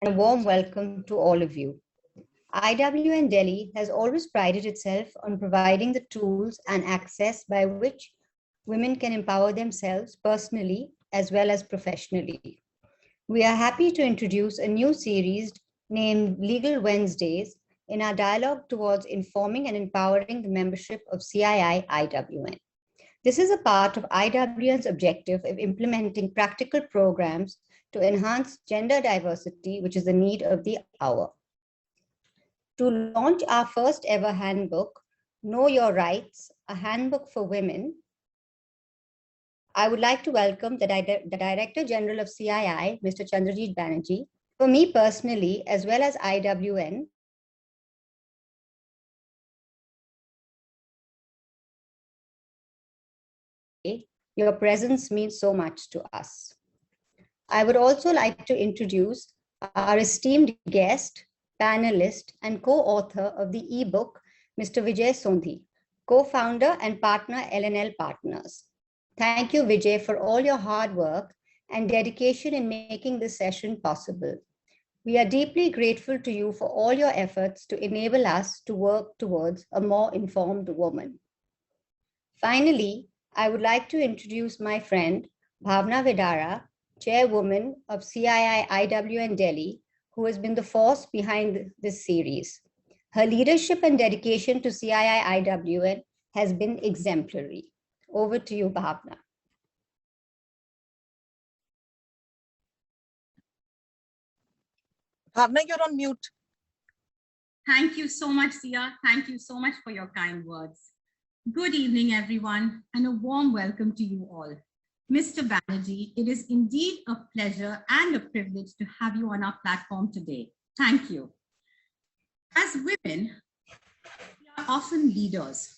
A warm welcome to all of you. IWN Delhi has always prided itself on providing the tools and access by which women can empower themselves personally as well as professionally. We are happy to introduce a new series named Legal Wednesdays in our dialogue towards informing and empowering the membership of CII IWN. This is a part of IWN's objective of implementing practical programs to enhance gender diversity, which is the need of the hour. To launch our first ever handbook, Know Your Rights, a handbook for women, I would like to welcome the Director General of CII, Mr. Chandrajit Banerjee. For me personally, as well as IWN, your presence means so much to us. I would also like to introduce our esteemed guest, panelist, and co-author of the ebook, Mr. Vijay Sondhi, co-founder and partner LNL Partners. Thank you, Vijay, for all your hard work and dedication in making this session possible. We are deeply grateful to you for all your efforts to enable us to work towards a more informed woman. Finally, I would like to introduce my friend, Bhavna Vedhara, Chairwoman of CII IWN Delhi, who has been the force behind this series. Her leadership and dedication to CII IWN has been exemplary. Over to you, Bhavna. Bhavna, you're on mute. Thank you so much, Sia. Thank you so much for your kind words. Good evening, everyone, and a warm welcome to you all. Mr. Banerjee, it is indeed a pleasure and a privilege to have you on our platform today. Thank you. As women, we are often leaders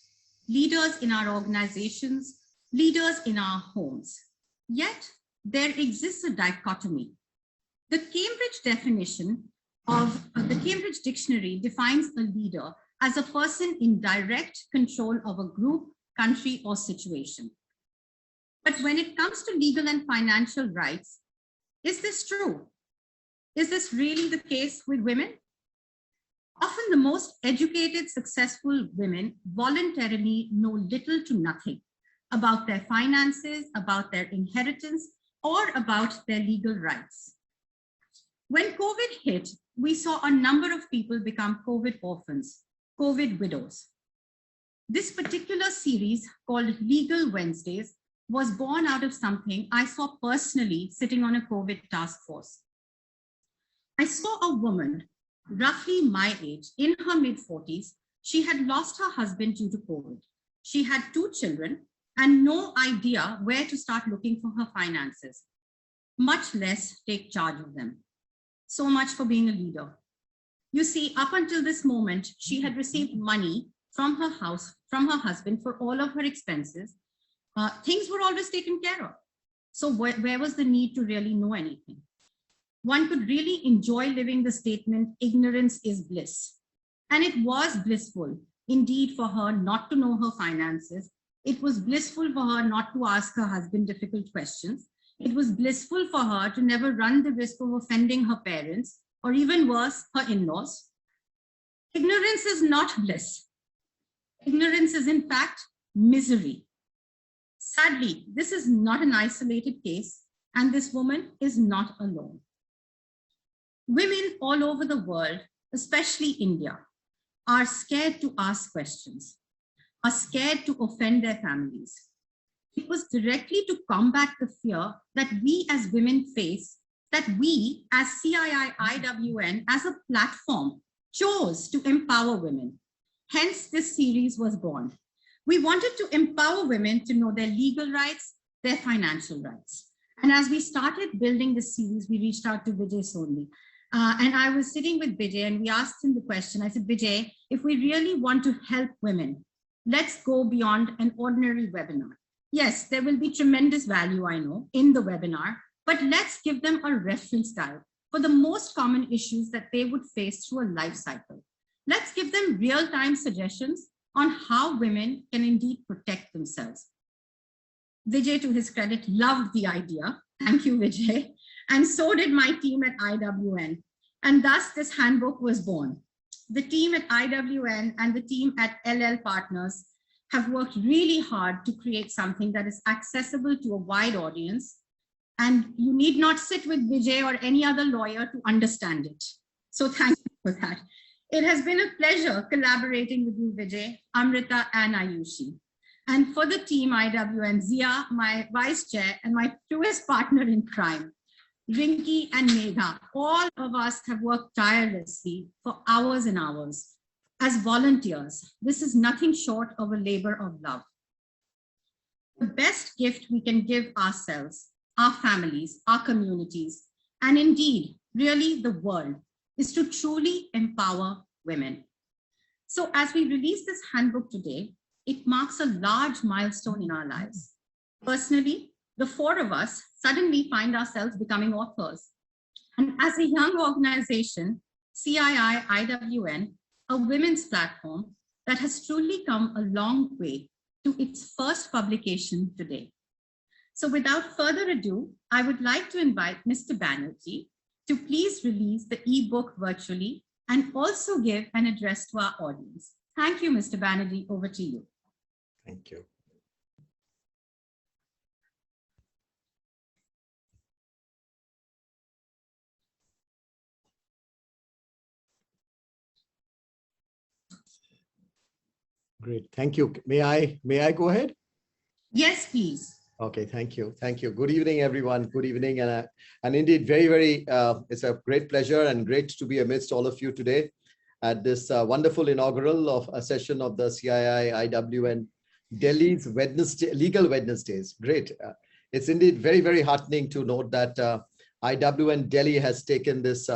in our organizations, leaders in our homes. Yet, there exists a dichotomy. The Cambridge definition of the Cambridge Dictionary defines a leader as a person in direct control of a group, country, or situation. But when it comes to legal and financial rights, is this true? Is this really the case with women? Often the most educated, successful women voluntarily know little to nothing about their finances, about their inheritance, or about their legal rights. When COVID hit, we saw a number of people become COVID orphans, COVID widows. This particular series called Legal Wednesdays was born out of something I saw personally sitting on a COVID task force. I saw a woman, roughly my age, in her mid-40s. She had lost her husband due to COVID. She had 2 children and no idea where to start looking for her finances, much less take charge of them. So much for being a leader. You see, up until this moment, she had received money from her house, from her husband for all of her expenses. Things were always taken care of. So where was the need to really know anything? One could really enjoy living the statement, ignorance is bliss. And it was blissful indeed for her not to know her finances. It was blissful for her not to ask her husband difficult questions. It was blissful for her to never run the risk of offending her parents, or even worse, her in-laws. Ignorance is not bliss. Ignorance is in fact misery. Sadly, this is not an isolated case, and this woman is not alone. Women all over the world, especially India, are scared to ask questions, are scared to offend their families. It was directly to combat the fear that we as women face that we as CII IWN as a platform chose to empower women. Hence, this series was born. We wanted to empower women to know their legal rights, their financial rights. And as we started building this series, we reached out to Vijay Sondhi. And I was sitting with Vijay and we asked him the question. I said, Vijay, if we really want to help women, let's go beyond an ordinary webinar. Yes, there will be tremendous value, I know, in the webinar, but let's give them a reference guide for the most common issues that they would face through a life cycle. Let's give them real-time suggestions on how women can indeed protect themselves. Vijay, to his credit, loved the idea. Thank you, Vijay. And so did my team at IWN. And thus this handbook was born. The team at IWN and the team at LL Partners have worked really hard to create something that is accessible to a wide audience. And you need not sit with Vijay or any other lawyer to understand it. So thank you for that. It has been a pleasure collaborating with you, Vijay, Amrita, and Ayushi. And for the team IWN, Zia, my vice chair, and my truest partner in crime, Rinki and Megha, all of us have worked tirelessly for hours and hours. As volunteers, this is nothing short of a labor of love. The best gift we can give ourselves, our families, our communities, and indeed, really the world, is to truly empower women. So as we release this handbook today, it marks a large milestone in our lives. Personally, the four of us suddenly find ourselves becoming authors. And as a young organization, CII IWN, a women's platform that has truly come a long way to its first publication today. So without further ado, I would like to invite Mr. Banerjee to please release the ebook virtually and also give an address to our audience. Thank you, Mr. Banerjee. Over to you. Thank you. Great. Thank you. May I go ahead? Yes, please. Okay, thank you. Thank you. Good evening, everyone. Good evening. And indeed, it's a great pleasure and great to be amidst all of you today at this wonderful inaugural of a session of the CII IWN Delhi's Legal Wednesdays. Great. It's indeed very, very heartening to note that IWN Delhi has taken this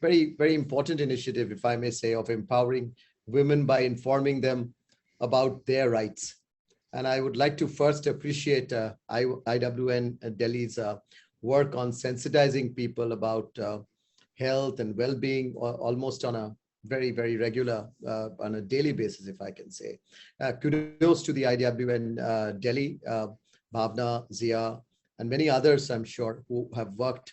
very, very important initiative, if I may say, of empowering women by informing them about their rights. And I would like to first appreciate IWN Delhi's work on sensitizing people about health and well-being almost on a very, very regular, on a daily basis, if I can say. Kudos to the IWN Delhi, Bhavna, Zia, and many others, I'm sure, who have worked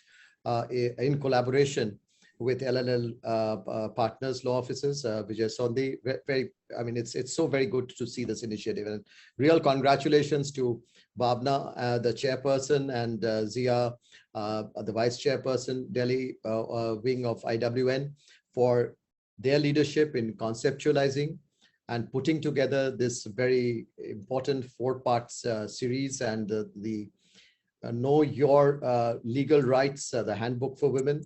in collaboration with LLL partners, law offices, Vijay, Sondhi. It's so very good to see this initiative, and real congratulations to Bhavna, the chairperson, and Zia, the vice chairperson, Delhi wing of IWN, for their leadership in conceptualizing and putting together this very important 4-parts series and the Know Your Legal Rights, the handbook for women.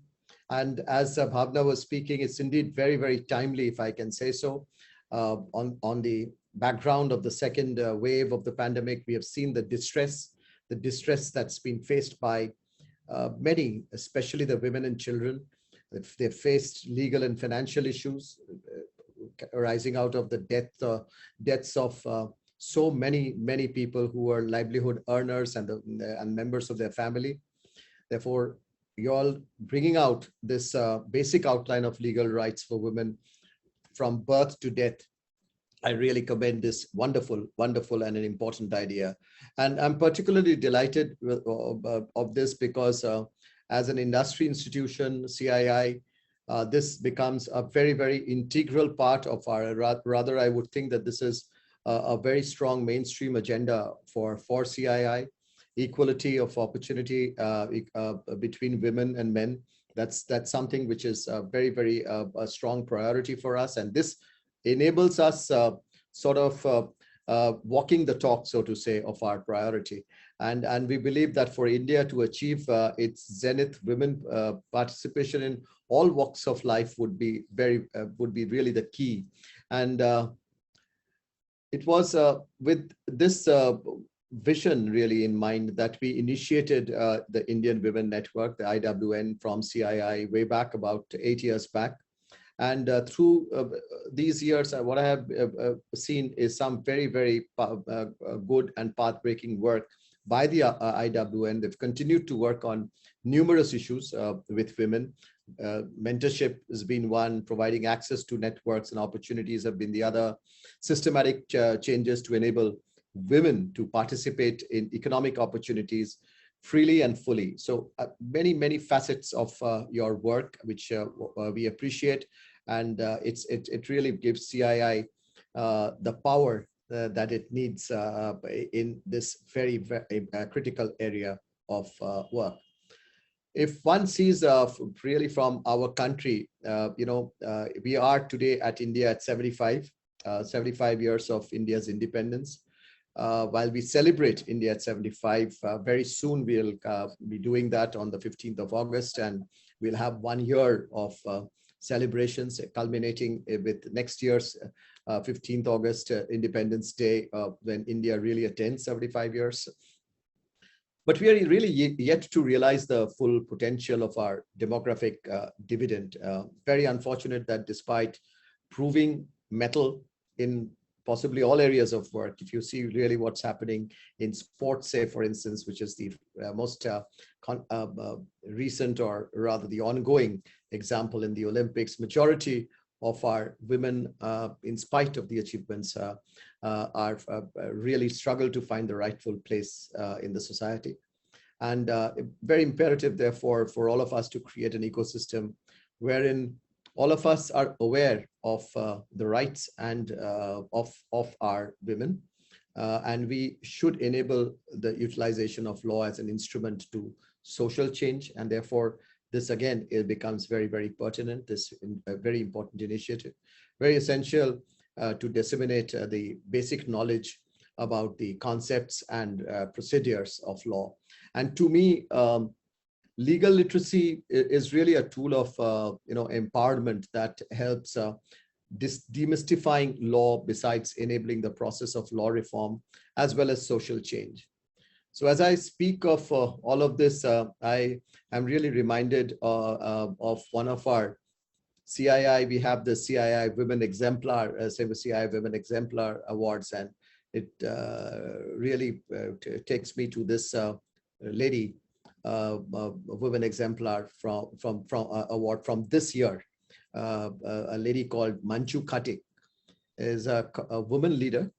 And as Bhavna was speaking, it's indeed very, very timely, if I can say so. On the background of the second wave of the pandemic, we have seen the distress that's been faced by many, especially the women and children. They've faced legal and financial issues arising out of the deaths of so many people who are livelihood earners and members of their family. Therefore, you're all bringing out this basic outline of legal rights for women from birth to death. I really commend this wonderful and an important idea. And I'm particularly delighted of this because as an industry institution, CII, this becomes a very, very integral part of our, rather I would think that this is a very strong mainstream agenda for CII. Equality of opportunity between women and men. That's something which is very, very a strong priority for us. And this enables us walking the talk, so to say, of our priority. And we believe that for India to achieve its zenith, women participation in all walks of life would be really the key. And it was with this vision really in mind that we initiated the Indian Women Network, the IWN, from CII way back about 8 years back. And through these years, what I have seen is some very, very good and path-breaking work by the IWN. They've continued to work on numerous issues with women. Mentorship has been one, providing access to networks and opportunities have been the other, systematic changes to enable women to participate in economic opportunities, freely and fully. So many facets of your work, which we appreciate. And it really gives CII the power that it needs in this very critical area of work. If one sees really from our country, we are today at India at 75 years of India's independence. While we celebrate India at 75, very soon we'll be doing that on the 15th of August, and we'll have 1 year of celebrations culminating with next year's 15th August Independence Day, when India really attains 75 years. But we are really yet to realize the full potential of our demographic dividend. Very unfortunate that despite proving mettle in possibly all areas of work, if you see really what's happening in sports, say, for instance, which is the most recent, or rather the ongoing example in the Olympics, majority of our women, in spite of the achievements, are really struggle to find the rightful place in the society. And very imperative, therefore, for all of us to create an ecosystem wherein all of us are aware of the rights and of our women. And we should enable the utilization of law as an instrument to social change. And therefore, this again, it becomes very pertinent, this a very important initiative, very essential to disseminate the basic knowledge about the concepts and procedures of law. And to me, legal literacy is really a tool of empowerment that helps demystifying law, besides enabling the process of law reform as well as social change. So as I speak of all of this, I am really reminded of one of our CII. We have the CII Women Exemplar, CII Women Exemplar Awards, and it really takes me to this lady, Women Exemplar from award from this year. A lady called Manju Khatik is a woman leader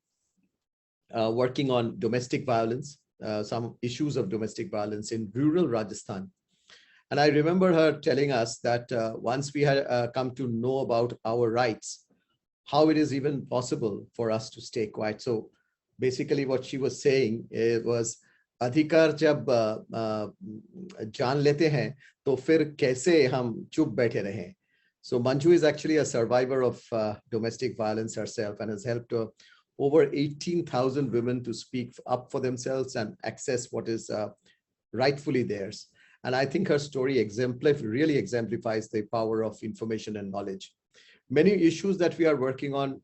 working on domestic violence, some issues of domestic violence in rural Rajasthan. And I remember her telling us that once we had come to know about our rights, how it is even possible for us to stay quiet. So basically what she was saying was, अधिकार जब जान लेते हैं तो फिर कैसे हम चुप बैठे रहें. So Manju is actually a survivor of domestic violence herself, and has helped over 18,000 women to speak up for themselves and access what is rightfully theirs. And I think her story really exemplifies the power of information and knowledge. Many issues that we are working on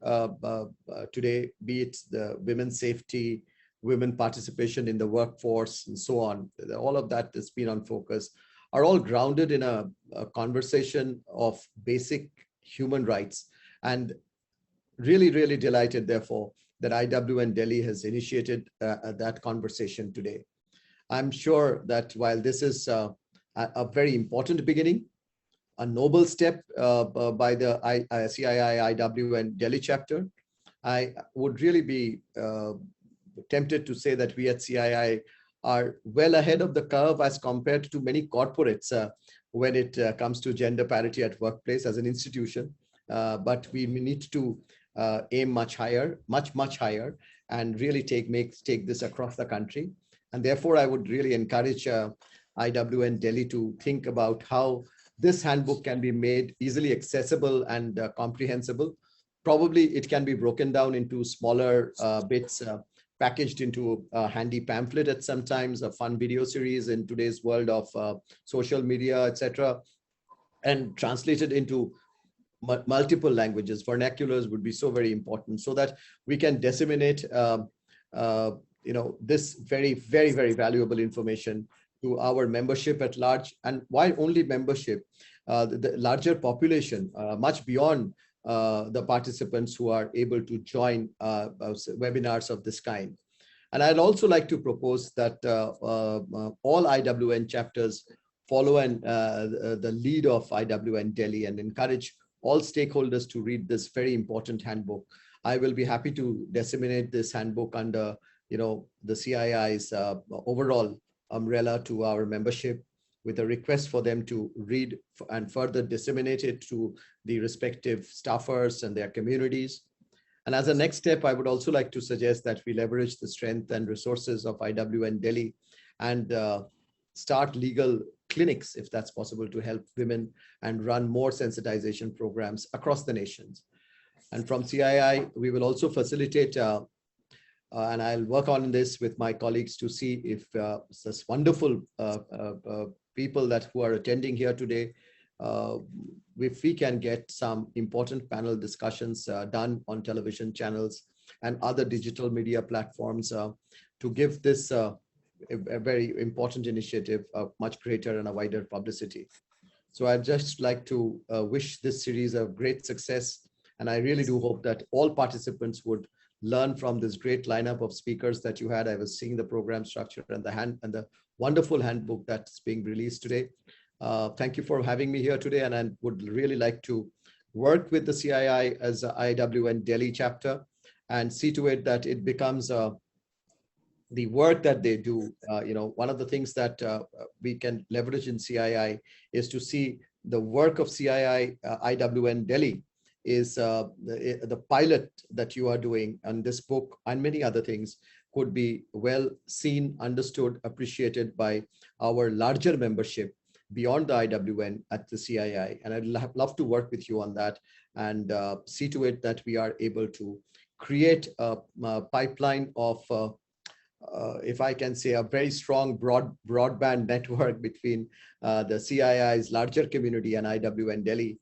today, be it the women's safety, women participation in the workforce, and so on, all of that has been on focus, are all grounded in a conversation of basic human rights. And really delighted, therefore, that IWN Delhi has initiated that conversation today. I'm sure that while this is a very important beginning, a noble step by the CII IWN Delhi chapter, I would really be tempted to say that we at CII are well ahead of the curve as compared to many corporates when it comes to gender parity at workplace as an institution. But we need to aim much higher, much higher, and really take this across the country. And therefore, I would really encourage IWN Delhi to think about how this handbook can be made easily accessible and comprehensible. Probably it can be broken down into smaller bits, packaged into a handy pamphlet at sometimes, a fun video series in today's world of social media, etc., and translated into multiple languages. Vernaculars would be so very important, so that we can disseminate this very valuable information to our membership at large. And why only membership? The larger population, much beyond the participants who are able to join webinars of this kind. And I'd also like to propose that all IWN chapters follow the lead of IWN Delhi and encourage all stakeholders to read this very important handbook. I will be happy to disseminate this handbook under the CII's overall umbrella to our membership with a request for them to read and further disseminate it to the respective staffers and their communities. And as a next step, I would also like to suggest that we leverage the strength and resources of IWN Delhi and start legal clinics, if that's possible, to help women and run more sensitization programs across the nations. And from CII, we will also facilitate, and I'll work on this with my colleagues to see if this wonderful people who are attending here today, if we can get some important panel discussions done on television channels and other digital media platforms to give this a very important initiative a much greater and a wider publicity. So I'd just like to wish this series a great success. And I really do hope that all participants would learn from this great lineup of speakers that you had. I was seeing the program structure and the wonderful handbook that's being released today. Thank you for having me here today. And I would really like to work with the CII as a IWN Delhi chapter and see to it that it becomes the work that they do. One of the things that we can leverage in CII is to see the work of CII IWN Delhi is the pilot that you are doing, and this book and many other things could be well seen, understood, appreciated by our larger membership beyond the IWN at the CII. And I'd love to work with you on that and see to it that we are able to create a pipeline of, if I can say, a very strong broadband network between the CII's larger community and IWN Delhi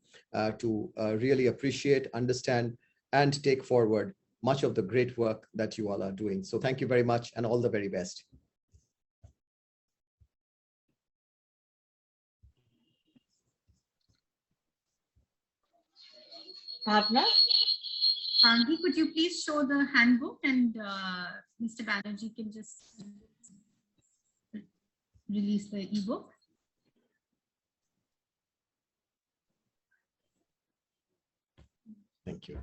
to really appreciate, understand, and take forward much of the great work that you all are doing. So thank you very much and all the very best. Bhavna? Sondhi, could you please show the handbook, and Mr. Banerjee can just release the ebook. Thank you.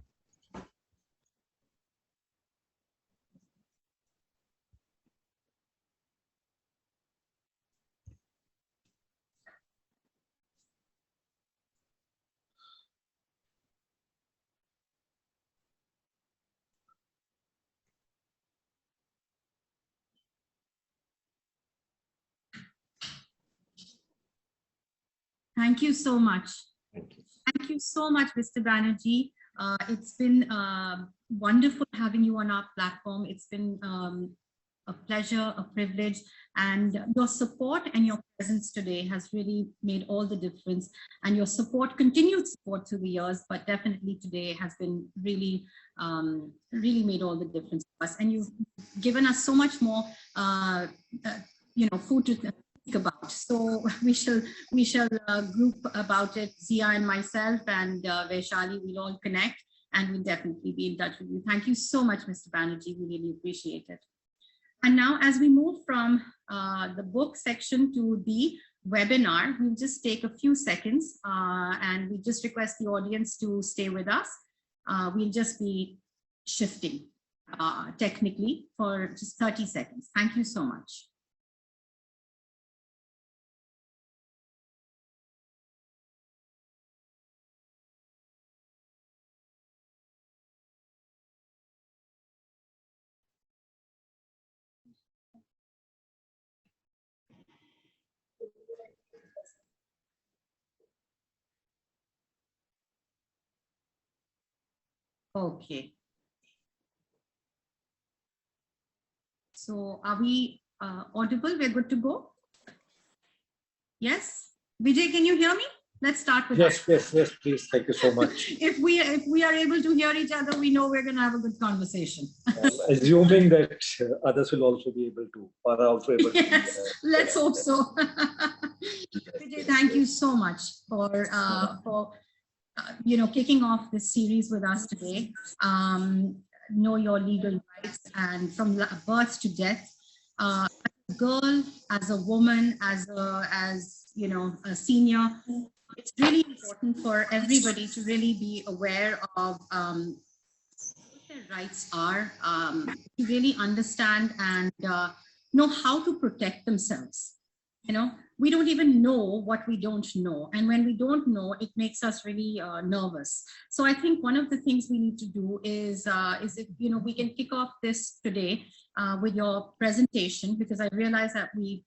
Thank you so much. Thank you. Thank you so much, Mr. Banerjee. It's been wonderful having you on our platform. It's been a pleasure, a privilege, and your support and your presence today has really made all the difference. And your support, continued support through the years, but definitely today has been really, really made all the difference for us. And you've given us so much more, food to think about. So we shall group about it. Zia and myself and Vaishali will all connect, and we'll definitely be in touch with you. Thank you so much, Mr. Banerjee. We really appreciate it. And now, as we move from the book section to the webinar, we'll just take a few seconds and we just request the audience to stay with us. We'll just be shifting technically for just 30 seconds. Thank you so much. Okay. So are we audible? We're good to go? Yes? Vijay, can you hear me? Let's start with yes, please. Thank you so much. If we are able to hear each other, we know we're going to have a good conversation. Assuming that others will also be able to, or are also able to. Yes, let's hope so. Vijay, thank you so much for kicking off this series with us today. Know your legal rights, and from birth to death. As a girl, as a woman, as a senior, it's really important for everybody to really be aware of what their rights are, to really understand and know how to protect themselves. We don't even know what we don't know. And when we don't know, it makes us really nervous. So I think one of the things we need to do is if, we can kick off this today with your presentation, because I realize that we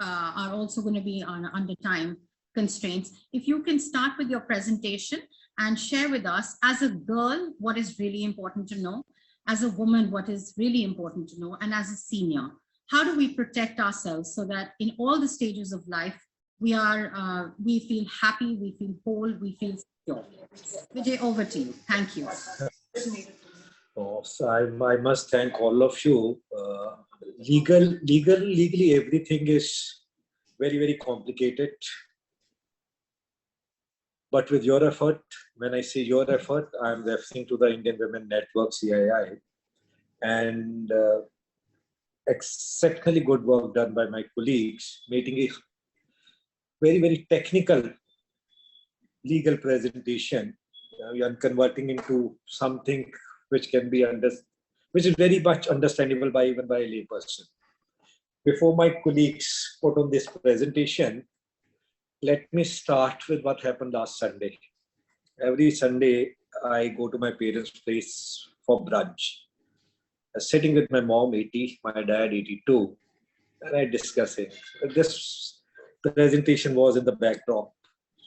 are also going to be under time constraints. If you can start with your presentation and share with us, as a girl, what is really important to know, as a woman, what is really important to know, and as a senior, how do we protect ourselves so that in all the stages of life, we feel happy, we feel whole, we feel secure. Vijay, over to you. Thank you. Oh, so I must thank all of you. Legally, everything is very, very complicated. But with your effort, when I say your effort, I'm referring to the Indian Women Network, CII, and exceptionally good work done by my colleagues, making a very, very technical legal presentation and converting into something which can be which is very much understandable by even by a layperson. Before my colleagues put on this presentation, let me start with what happened last Sunday. Every Sunday, I go to my parents' place for brunch. I was sitting with my mom, 80, my dad, 82, and I discussing. This presentation was in the backdrop.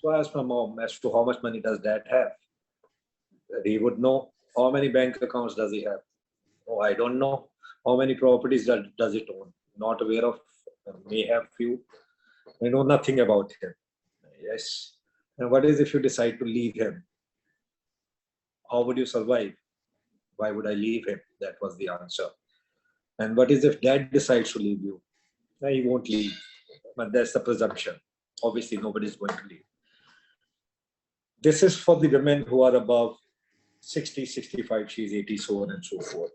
So I asked my mom as to how much money does dad have. He would know. How many bank accounts does he have? Oh, I don't know. How many properties does it own? Not aware of. May have few. I know nothing about him. Yes. And what is if you decide to leave him? How would you survive? Why would I leave him? That was the answer. And what is if dad decides to leave you? No, he won't leave. But that's the presumption. Obviously, nobody is going to leave. This is for the women who are above 60, 65, she's 80, so on and so forth.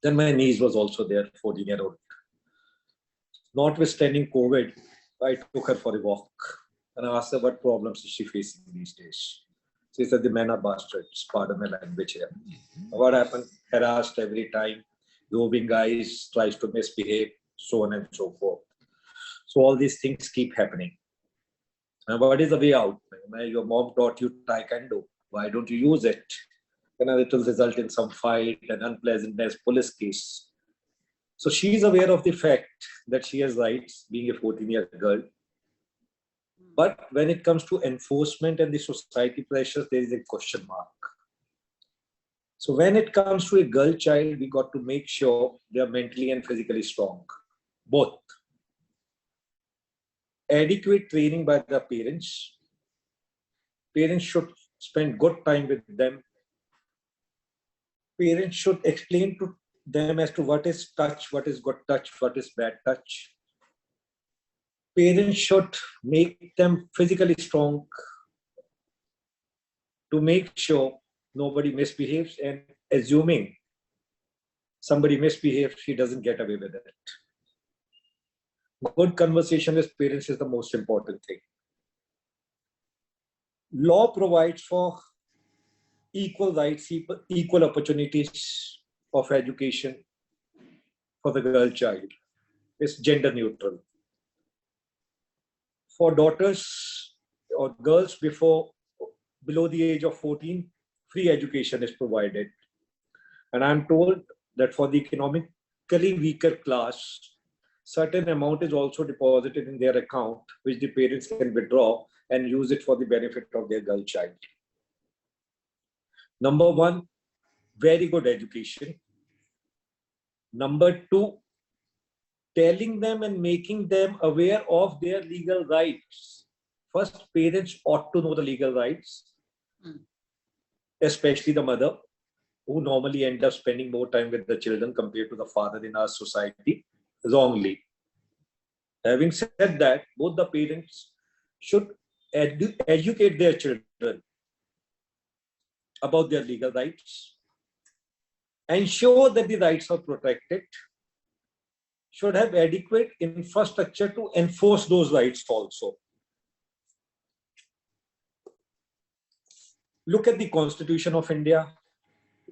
Then my niece was also there, 14-year-old. Notwithstanding COVID, I took her for a walk and I asked her what problems is she facing these days. She said the men are bastards, pardon my language here. What happened? Harassed every time, roving guys, tries to misbehave, so on and so forth. So all these things keep happening. And what is the way out? Your mom taught you taekwondo. Why don't you use it? It will result in some fight and unpleasantness, police case. So she is aware of the fact that she has rights, being a 14-year-old girl. But when it comes to enforcement and the society pressures, there is a question mark. So when it comes to a girl child, we got to make sure they are mentally and physically strong, both. Adequate training by the parents. Parents should spend good time with them. Parents should explain to them as to what is touch, what is good touch, what is bad touch. Parents should make them physically strong to make sure nobody misbehaves, and assuming somebody misbehaves, she doesn't get away with it. Good conversation with parents is the most important thing. Law provides for equal rights, equal opportunities of education for the girl child. It's gender neutral. For daughters or girls below the age of 14, free education is provided. And I'm told that for the economically weaker class, certain amount is also deposited in their account, which the parents can withdraw and use it for the benefit of their girl child. Number one, very good education. Number two, telling them and making them aware of their legal rights. First, parents ought to know the legal rights, especially the mother, who normally end up spending more time with the children compared to the father in our society, wrongly. Having said that, both the parents should educate their children about their legal rights, ensure that the rights are protected, should have adequate infrastructure to enforce those rights also. Look at the Constitution of India.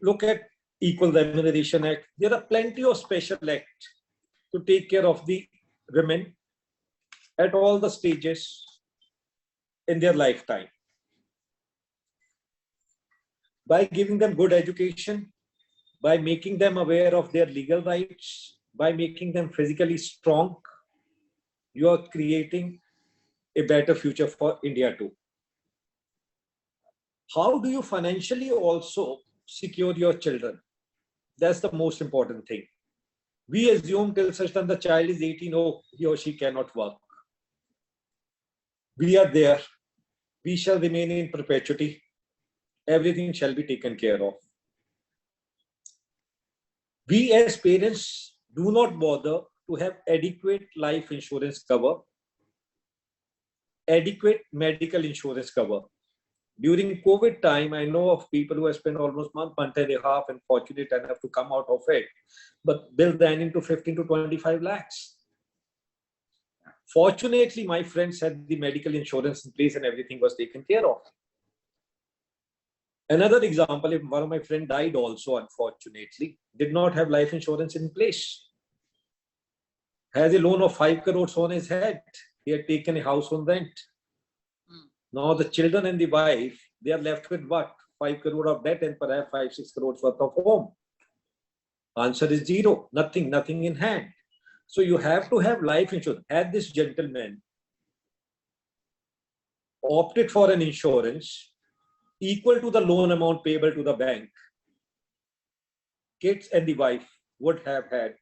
Look at Equal Remuneration Act. There are plenty of special acts to take care of the women at all the stages in their lifetime. By giving them good education, by making them aware of their legal rights, by making them physically strong, you are creating a better future for India too. How do you financially also secure your children? That's the most important thing. We assume till such time the child is 18, oh, he or she cannot work. We are there. We shall remain in perpetuity. Everything shall be taken care of. We as parents do not bother to have adequate life insurance cover, adequate medical insurance cover. During COVID time, I know of people who have spent almost month and a half and fortunate enough to come out of it, but bill ran into 15 to 25 lakhs. Fortunately, my friends had the medical insurance in place and everything was taken care of. Another example, if one of my friends died also, unfortunately, did not have life insurance in place. Has a loan of 5 crores on his head. He had taken a house on rent. Now the children and the wife, they are left with what? 5 crore of debt and perhaps 5-6 crores worth of home. Answer is zero. Nothing in hand. So you have to have life insurance. Had this gentleman opted for an insurance equal to the loan amount payable to the bank, kids and the wife would have had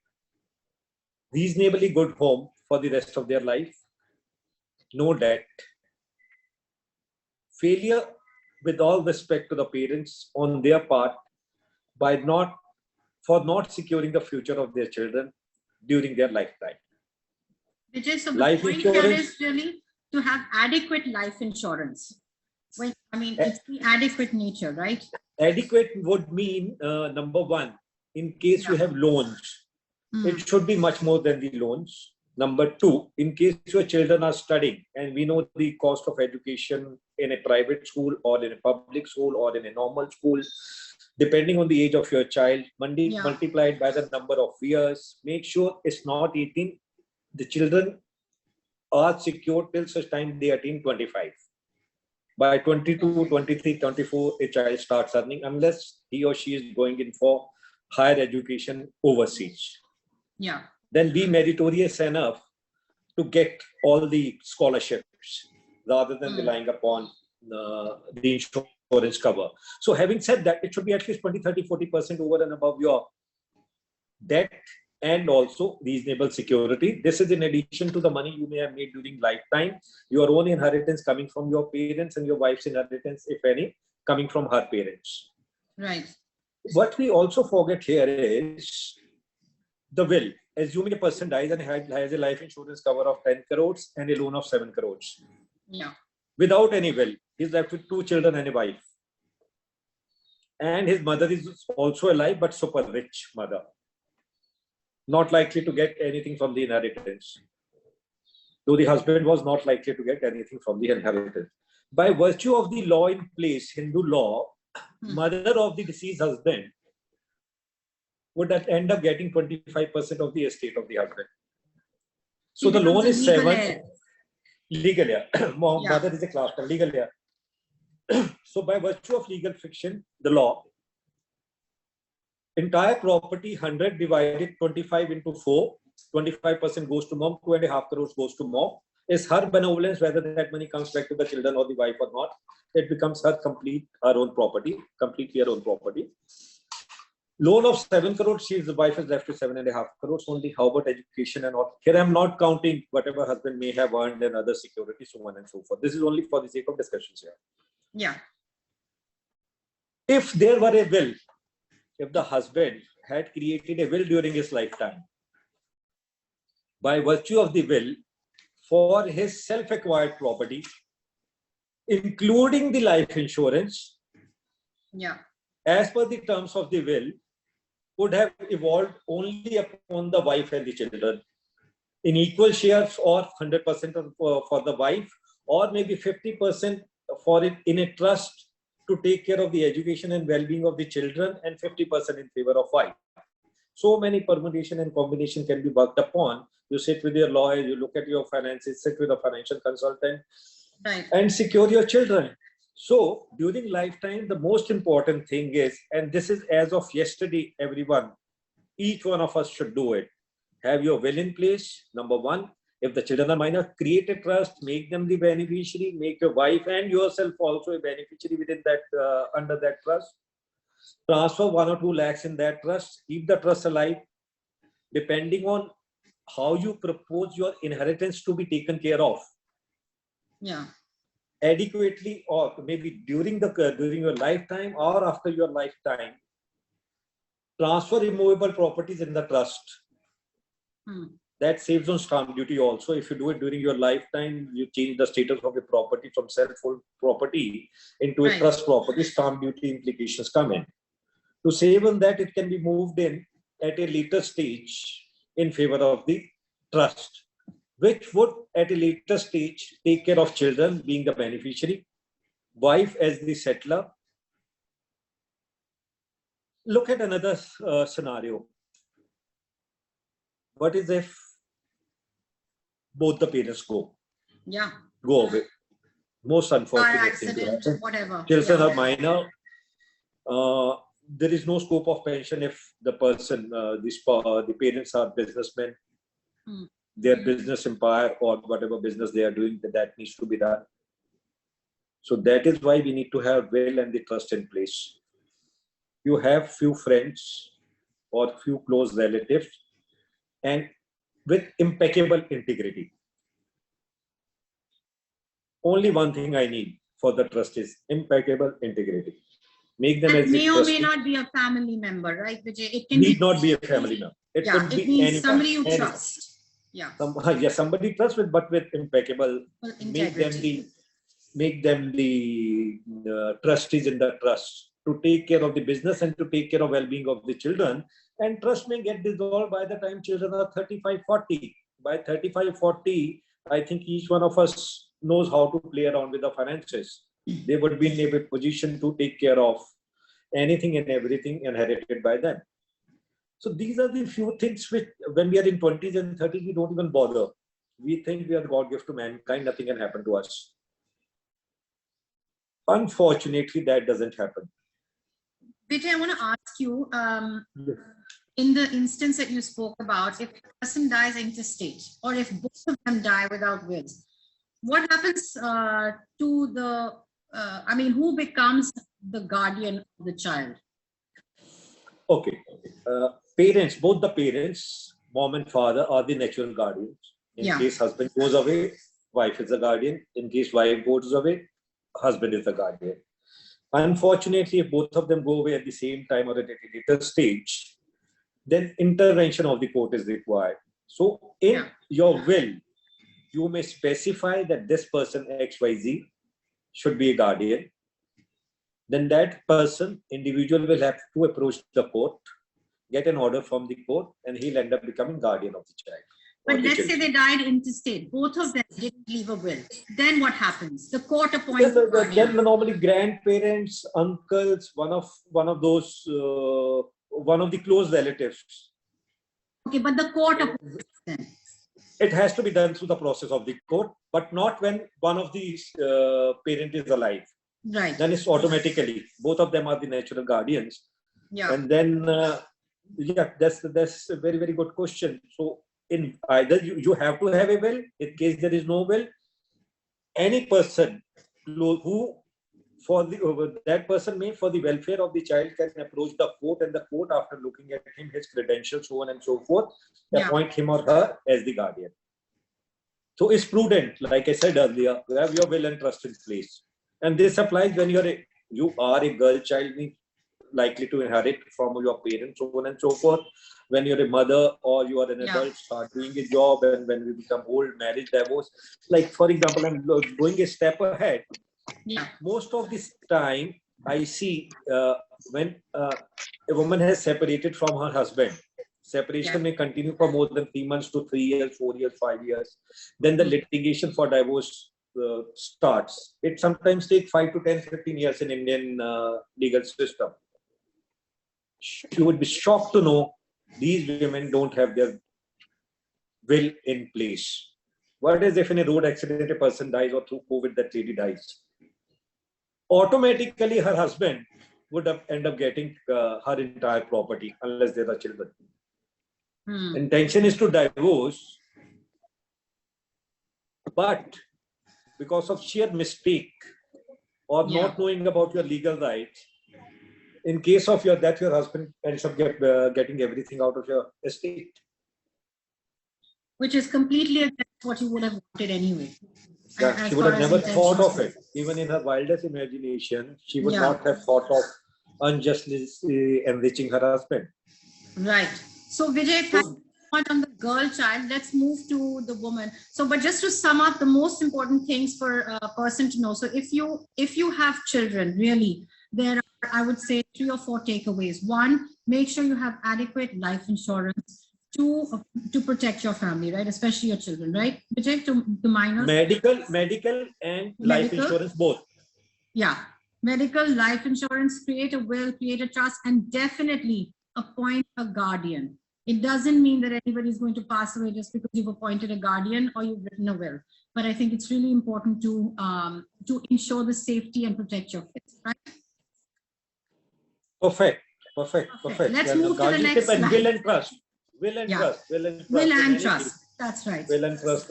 reasonably good home for the rest of their life, no debt. Failure, with all respect to the parents on their part, for not securing the future of their children during their lifetime. Vijay, so the Life point here insurance is really to have adequate life insurance. Well, I mean, it's the adequate nature, right? Adequate would mean, number one, in case you have loans, it should be much more than the loans. Number two, in case your children are studying, and we know the cost of education in a private school or in a public school or in a normal school, depending on the age of your child, multiplied by the number of years, make sure it's not 18. The children are secured till such time they attain 25. By 22, 23, 24, a child starts earning unless he or she is going in for higher education overseas. Yeah. Then be meritorious enough to get all the scholarships rather than relying upon the insurance cover. So having said that, it should be at least 20, 30, 40% over and above your debt and also reasonable security. This is in addition to the money you may have made during lifetime, your own inheritance coming from your parents and your wife's inheritance, if any, coming from her parents. Right. What we also forget here is the will. Assuming a person dies and has a life insurance cover of 10 crores and a loan of 7 crores. Yeah. Without any will, he's left with 2 children and a wife. And his mother is also alive, but super rich mother. Not likely to get anything from the inheritance. Though the husband was not likely to get anything from the inheritance. By virtue of the law in place, Hindu law, mother of the deceased husband would end up getting 25% of the estate of the husband. So the loan is 7. Legal heir. Mother is a class, legal heir. So by virtue of legal fiction, the law, entire property 100 divided 25 into 4, 25% goes to mom, 2.5 crores goes to mom. Is her benevolence, whether that money comes back to the children or the wife or not, it becomes her own property, completely her own property. Loan of 7 crores, the wife is left with 7.5 crores only. How about education and all? Here I'm not counting whatever husband may have earned and other security, so on and so forth. This is only for the sake of discussions here. Yeah. If there were a will, if the husband had created a will during his lifetime, by virtue of the will, for his self-acquired property, including the life insurance, as per the terms of the will, would have evolved only upon the wife and the children in equal shares, or 100% for the wife, or maybe 50% for it in a trust to take care of the education and well-being of the children, and 50% in favor of wife. So many permutation and combination can be worked upon. You sit with your lawyer, you look at your finances, sit with a financial consultant, Right. and secure your children. So during lifetime, the most important thing is, and this is as of yesterday, everyone, each one of us should do it. Have your will in place, number one. If the children are minor, create a trust, make them the beneficiary, make your wife and yourself also a beneficiary within that, under that trust. Transfer 1 or 2 lakhs in that trust, keep the trust alive, depending on how you propose your inheritance to be taken care of. Yeah. Adequately, or maybe during your lifetime or after your lifetime. Transfer immovable properties in the trust. That saves on stamp duty also. If you do it during your lifetime, you change the status of the property from self-hold property into a trust property, stamp duty implications come in. To save on that, it can be moved in at a later stage in favor of the trust, which would at a later stage take care of children being the beneficiary, wife as the settler. Look at another scenario. What is if both the parents go away? Most unfortunate thing to happen. Whatever. Children are minor. There is no scope of pension if the person, the parents are businessmen. Their business empire or whatever business they are doing, that needs to be done. So that is why we need to have will and the trust in place. You have few friends or few close relatives, and with impeccable integrity. Only one thing I need for the trust is impeccable integrity. Make them as may or may not be a family member, right, Vijay? It can need not be a family member. It could be anyone, somebody you trust. Yeah. Somebody trust with, but with impeccable. Make them the trustees in the trust to take care of the business and to take care of well-being of the children. And trust may get dissolved by the time children are 35, 40. By 35, 40, I think each one of us knows how to play around with the finances. They would be in a position to take care of anything and everything inherited by them. So these are the few things which, when we are in 20s and 30s, we don't even bother. We think we are God gift to mankind, nothing can happen to us. Unfortunately, that doesn't happen. Vijay, I want to ask you, in the instance that you spoke about, if a person dies intestate, or if both of them die without wills, what happens to the, who becomes the guardian of the child? Okay. Parents, both the parents, mom and father, are the natural guardians. In case husband goes away, wife is the guardian. In case wife goes away, husband is the guardian. Unfortunately, if both of them go away at the same time or at a later stage, then intervention of the court is required. So in your will, you may specify that this person XYZ should be a guardian. Then that person, individual, will have to approach the court, get an order from the court, and he'll end up becoming guardian of the child. But let's say they died intestate, both of them didn't leave a will. Then what happens? The court appoints. Then normally grandparents, uncles, one of those, one of the close relatives. Okay, but the court appoints them. It has to be done through the process of the court, but not when one of these parent is alive. Right. Then it's automatically, both of them are the natural guardians. Yeah. And then, that's a very, very good question. So in either you have to have a will. In case there is no will, any person who that person may, for the welfare of the child, can approach the court, and the court, after looking at him, his credentials, so on and so forth, appoint him or her as the guardian. So it's prudent, like I said earlier, to have your will and trust in place. And this applies when you are a girl child, likely to inherit from your parents, so on and so forth. When you're a mother or you are an adult, start doing a job, and when we become old, marriage, divorce. Like, for example, I'm going a step ahead. Most of this time, I see when a woman has separated from her husband, separation may continue for more than 3 months to 3 years, 4 years, 5 years. Then the litigation for divorce starts. It sometimes takes 5 to 10, 15 years in Indian legal system. You would be shocked to know these women don't have their will in place. What is if in a road accident a person dies or through COVID that lady dies? Automatically her husband would end up getting her entire property unless there are children. Intention is to divorce, but because of sheer mistake or not knowing about your legal rights, in case of your death, your husband ends up getting everything out of your estate. Which is completely against what you would have wanted anyway. Yeah, she would have never thought of it. Even in her wildest imagination, she would not have thought of unjustly enriching her husband. Right. So Vijay, thank you so much on the girl child. Let's move to the woman. So, but just to sum up the most important things for a person to know. So if you have children, really, there are, I would say, 3 or 4 takeaways. 1, make sure you have adequate life insurance. 2, to protect your family, right? Especially your children, right? Vijay, to the minors. Medical and life insurance both. Yeah. Medical, life insurance, create a will, create a trust, and definitely appoint a guardian. It doesn't mean that anybody is going to pass away just because you've appointed a guardian or you've written a will. But I think it's really important to ensure the safety and protect your kids, right? Perfect. Let's move to the next slide. Will and trust. Will and trust. That's right. Will and trust.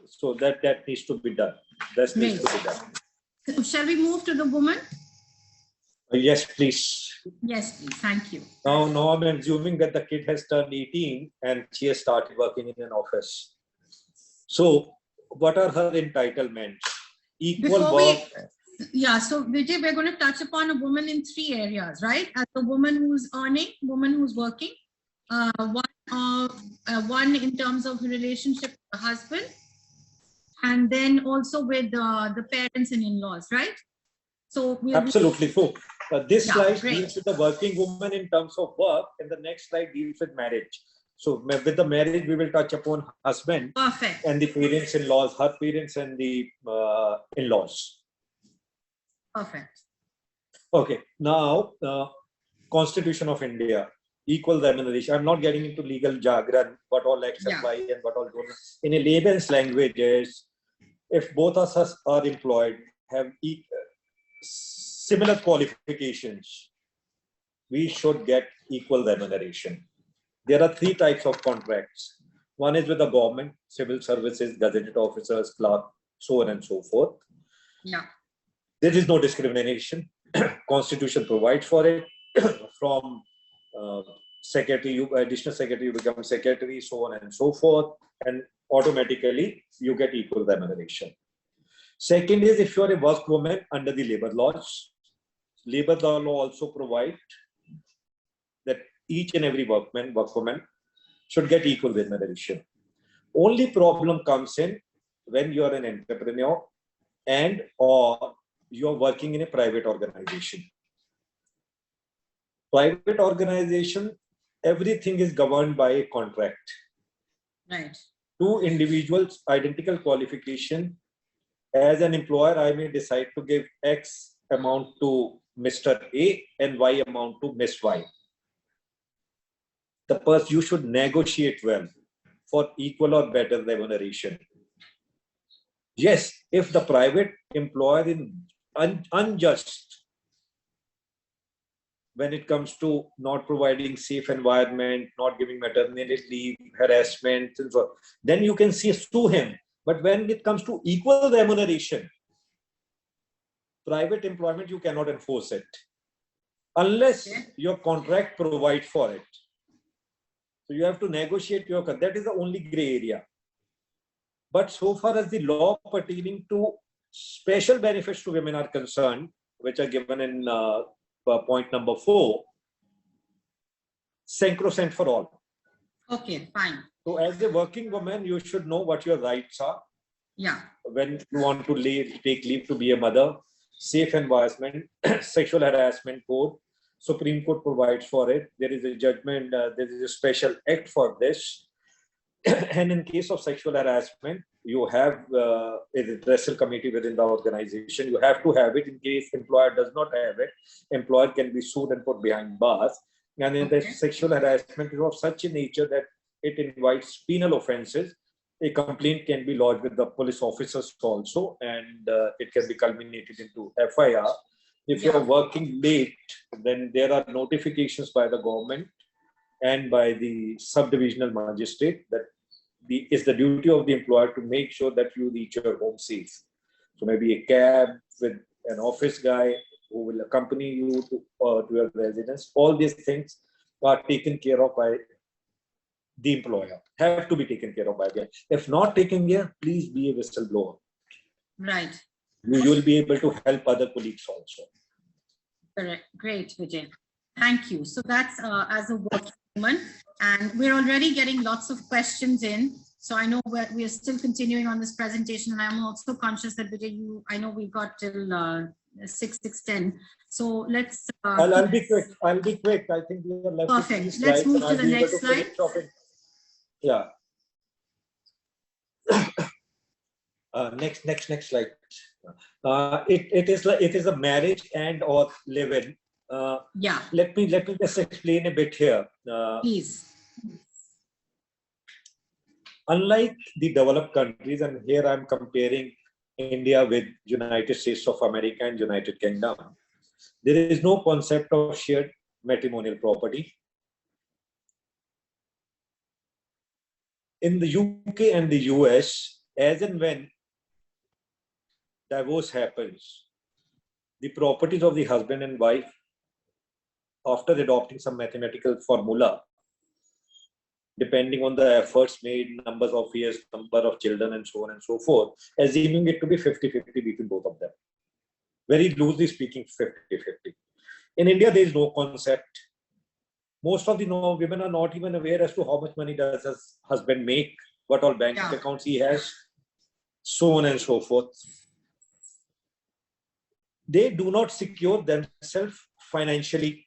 So that needs to be done. That needs to be done. So shall we move to the woman? Yes, please. Yes, please. Thank you. Now I'm assuming that the kid has turned 18 and she has started working in an office. So what are her entitlements? Equal work. So Vijay, we're going to touch upon a woman in 3 areas, right? As a woman who's earning, woman who's working, one in terms of relationship with the husband, and then also with the parents and in-laws, right? So absolutely so. This slide deals with the working woman in terms of work, and the next slide deals with marriage. So with the marriage, we will touch upon husband and the parents-in-laws, her parents and the in-laws. Perfect. Okay, now Constitution of India, equal remuneration. I'm not getting into legal jargon, what all accept by and what all don't. In a layman's language is, if both of us are employed, have similar qualifications, we should get equal remuneration. There are 3 types of contracts. One is with the government, civil services, gazetted officers, clerk, so on and so forth. There is no discrimination. Constitution provides for it. From secretary, additional secretary, you become secretary, so on and so forth, and automatically you get equal remuneration. Second is if you are a workwoman under the labor laws. Labor law also provides that each and every workwoman should get equal remuneration. Only problem comes in when you are an entrepreneur and or you are working in a private organization. Private organization, everything is governed by a contract. Right. 2 individuals, identical qualification. As an employer, I may decide to give X amount to Mr. A and Y amount to Miss Y. The person, you should negotiate well for equal or better remuneration. Yes, if the private employer is unjust when it comes to not providing safe environment, not giving maternity leave, harassment, and so on, then you can sue him. But when it comes to equal remuneration, private employment, you cannot enforce it unless your contract provides for it. So you have to negotiate your contract. That is the only gray area. But so far as the law pertaining to special benefits to women are concerned, which are given in point number 4, sacrosanct for all. Okay, fine. So as a working woman, you should know what your rights are. Yeah. When you want to take leave to be a mother, safe environment, sexual harassment code, Supreme Court provides for it. There is a judgment, there is a special act for this. And in case of sexual harassment, you have a redressal committee within the organization. You have to have it. In case employer does not have it, employer can be sued and put behind bars. And then the sexual harassment is of such a nature that it invites penal offences. A complaint can be lodged with the police officers also, and it can be culminated into FIR. If you are working late, then there are notifications by the government and by the subdivisional magistrate that it's the duty of the employer to make sure that you reach your home safe. So maybe a cab with an office guy who will accompany you to your residence. All these things are taken care of by the employer, have to be taken care of by them. If not taken care, please be a whistleblower. Right. You will be able to help other colleagues also. Correct. Great, Vijay. Thank you. So that's as a working woman, and we're already getting lots of questions in. So I know we are still continuing on this presentation, and I'm also conscious that Vijay, I know we've got till 6:10. So let's. I'll be quick. I'll be quick. I think we are left. Perfect. Let's move to the next slide. Yeah. Next slide. It is a marriage and or live-in. Yeah. Let me just explain a bit here. Please. Unlike the developed countries, and here I'm comparing India with United States of America and United Kingdom, there is no concept of shared matrimonial property. In the UK and the US, as and when divorce happens, the properties of the husband and wife, after adopting some mathematical formula, depending on the efforts made, numbers of years, number of children, and so on and so forth, assuming it to be 50-50 between both of them. Very loosely speaking, 50-50. In India, there is no concept. Most of the women are not even aware as to how much money does his husband make, what all bank accounts he has, so on and so forth. They do not secure themselves financially.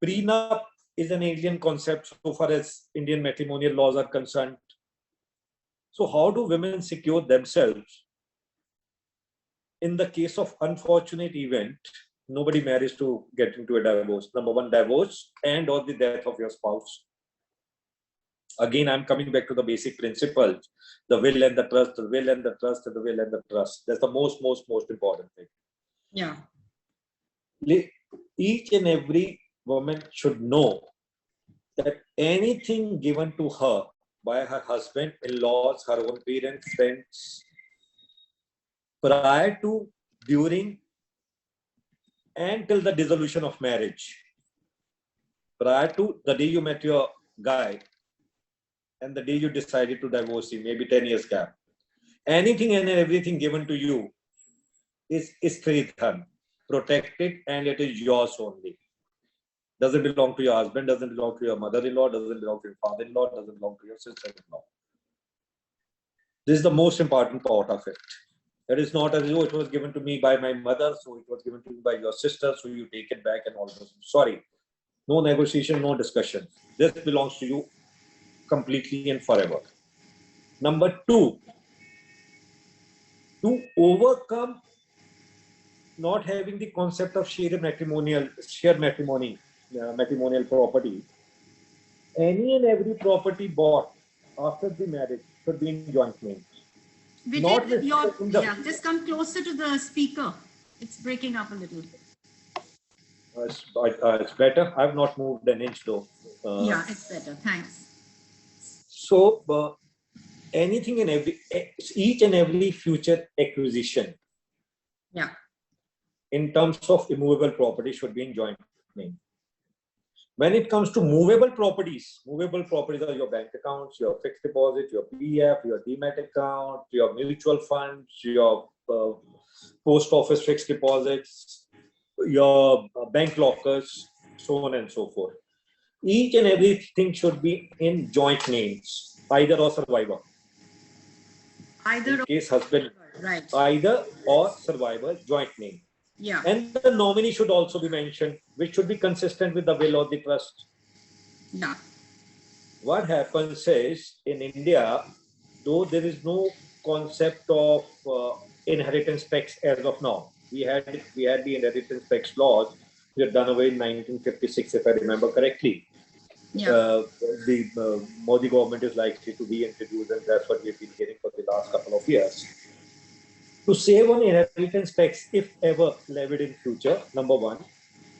Prenup is an alien concept so far as Indian matrimonial laws are concerned. So how do women secure themselves? In the case of unfortunate event, nobody marries to get into a divorce. Number one, divorce and or the death of your spouse. Again, I'm coming back to the basic principles, the will and the trust, the will and the trust, and the will and the trust. That's the most important thing. Yeah. Each and every woman should know that anything given to her by her husband, in-laws, her own parents, friends, prior to, during, and till the dissolution of marriage, prior to the day you met your guy and the day you decided to divorce him, maybe 10 years gap, anything and everything given to you is Khera, protected, and it is yours only. Doesn't belong to your husband, doesn't belong to your mother-in-law, doesn't belong to your father-in-law, doesn't belong to your sister-in-law. This is the most important part of it. It is not as though it was given to me by my mother, so it was given to me by your sister, so you take it back and all those. Sorry, no negotiation, no discussion. This belongs to you completely and forever. Number two, to overcome not having the concept of shared matrimonial property, any and every property bought after the marriage should be in joint name. Vijay, just come closer to the speaker. It's breaking up a little. It's better. I've not moved an inch though. Yeah, it's better. Thanks. So anything and each and every future acquisition, yeah, in terms of immovable property should be in joint name. When it comes to movable properties are your bank accounts, your fixed deposit, your PF, your demat account, your mutual funds, your post office fixed deposits, your bank lockers, so on and so forth. Each and everything should be in joint names, either or survivor. Either in case husband, right. Either or survivor, joint name. Yeah. And the nominee should also be mentioned, which should be consistent with the will or the trust. Yeah. What happens is, in India, though there is no concept of inheritance tax as of now, we had the inheritance tax laws were done away in 1956, if I remember correctly. Yeah. The Modi government is likely to reintroduce, and that's what we've been hearing for the last couple of years. To save on inheritance tax, if ever levied in future, number one.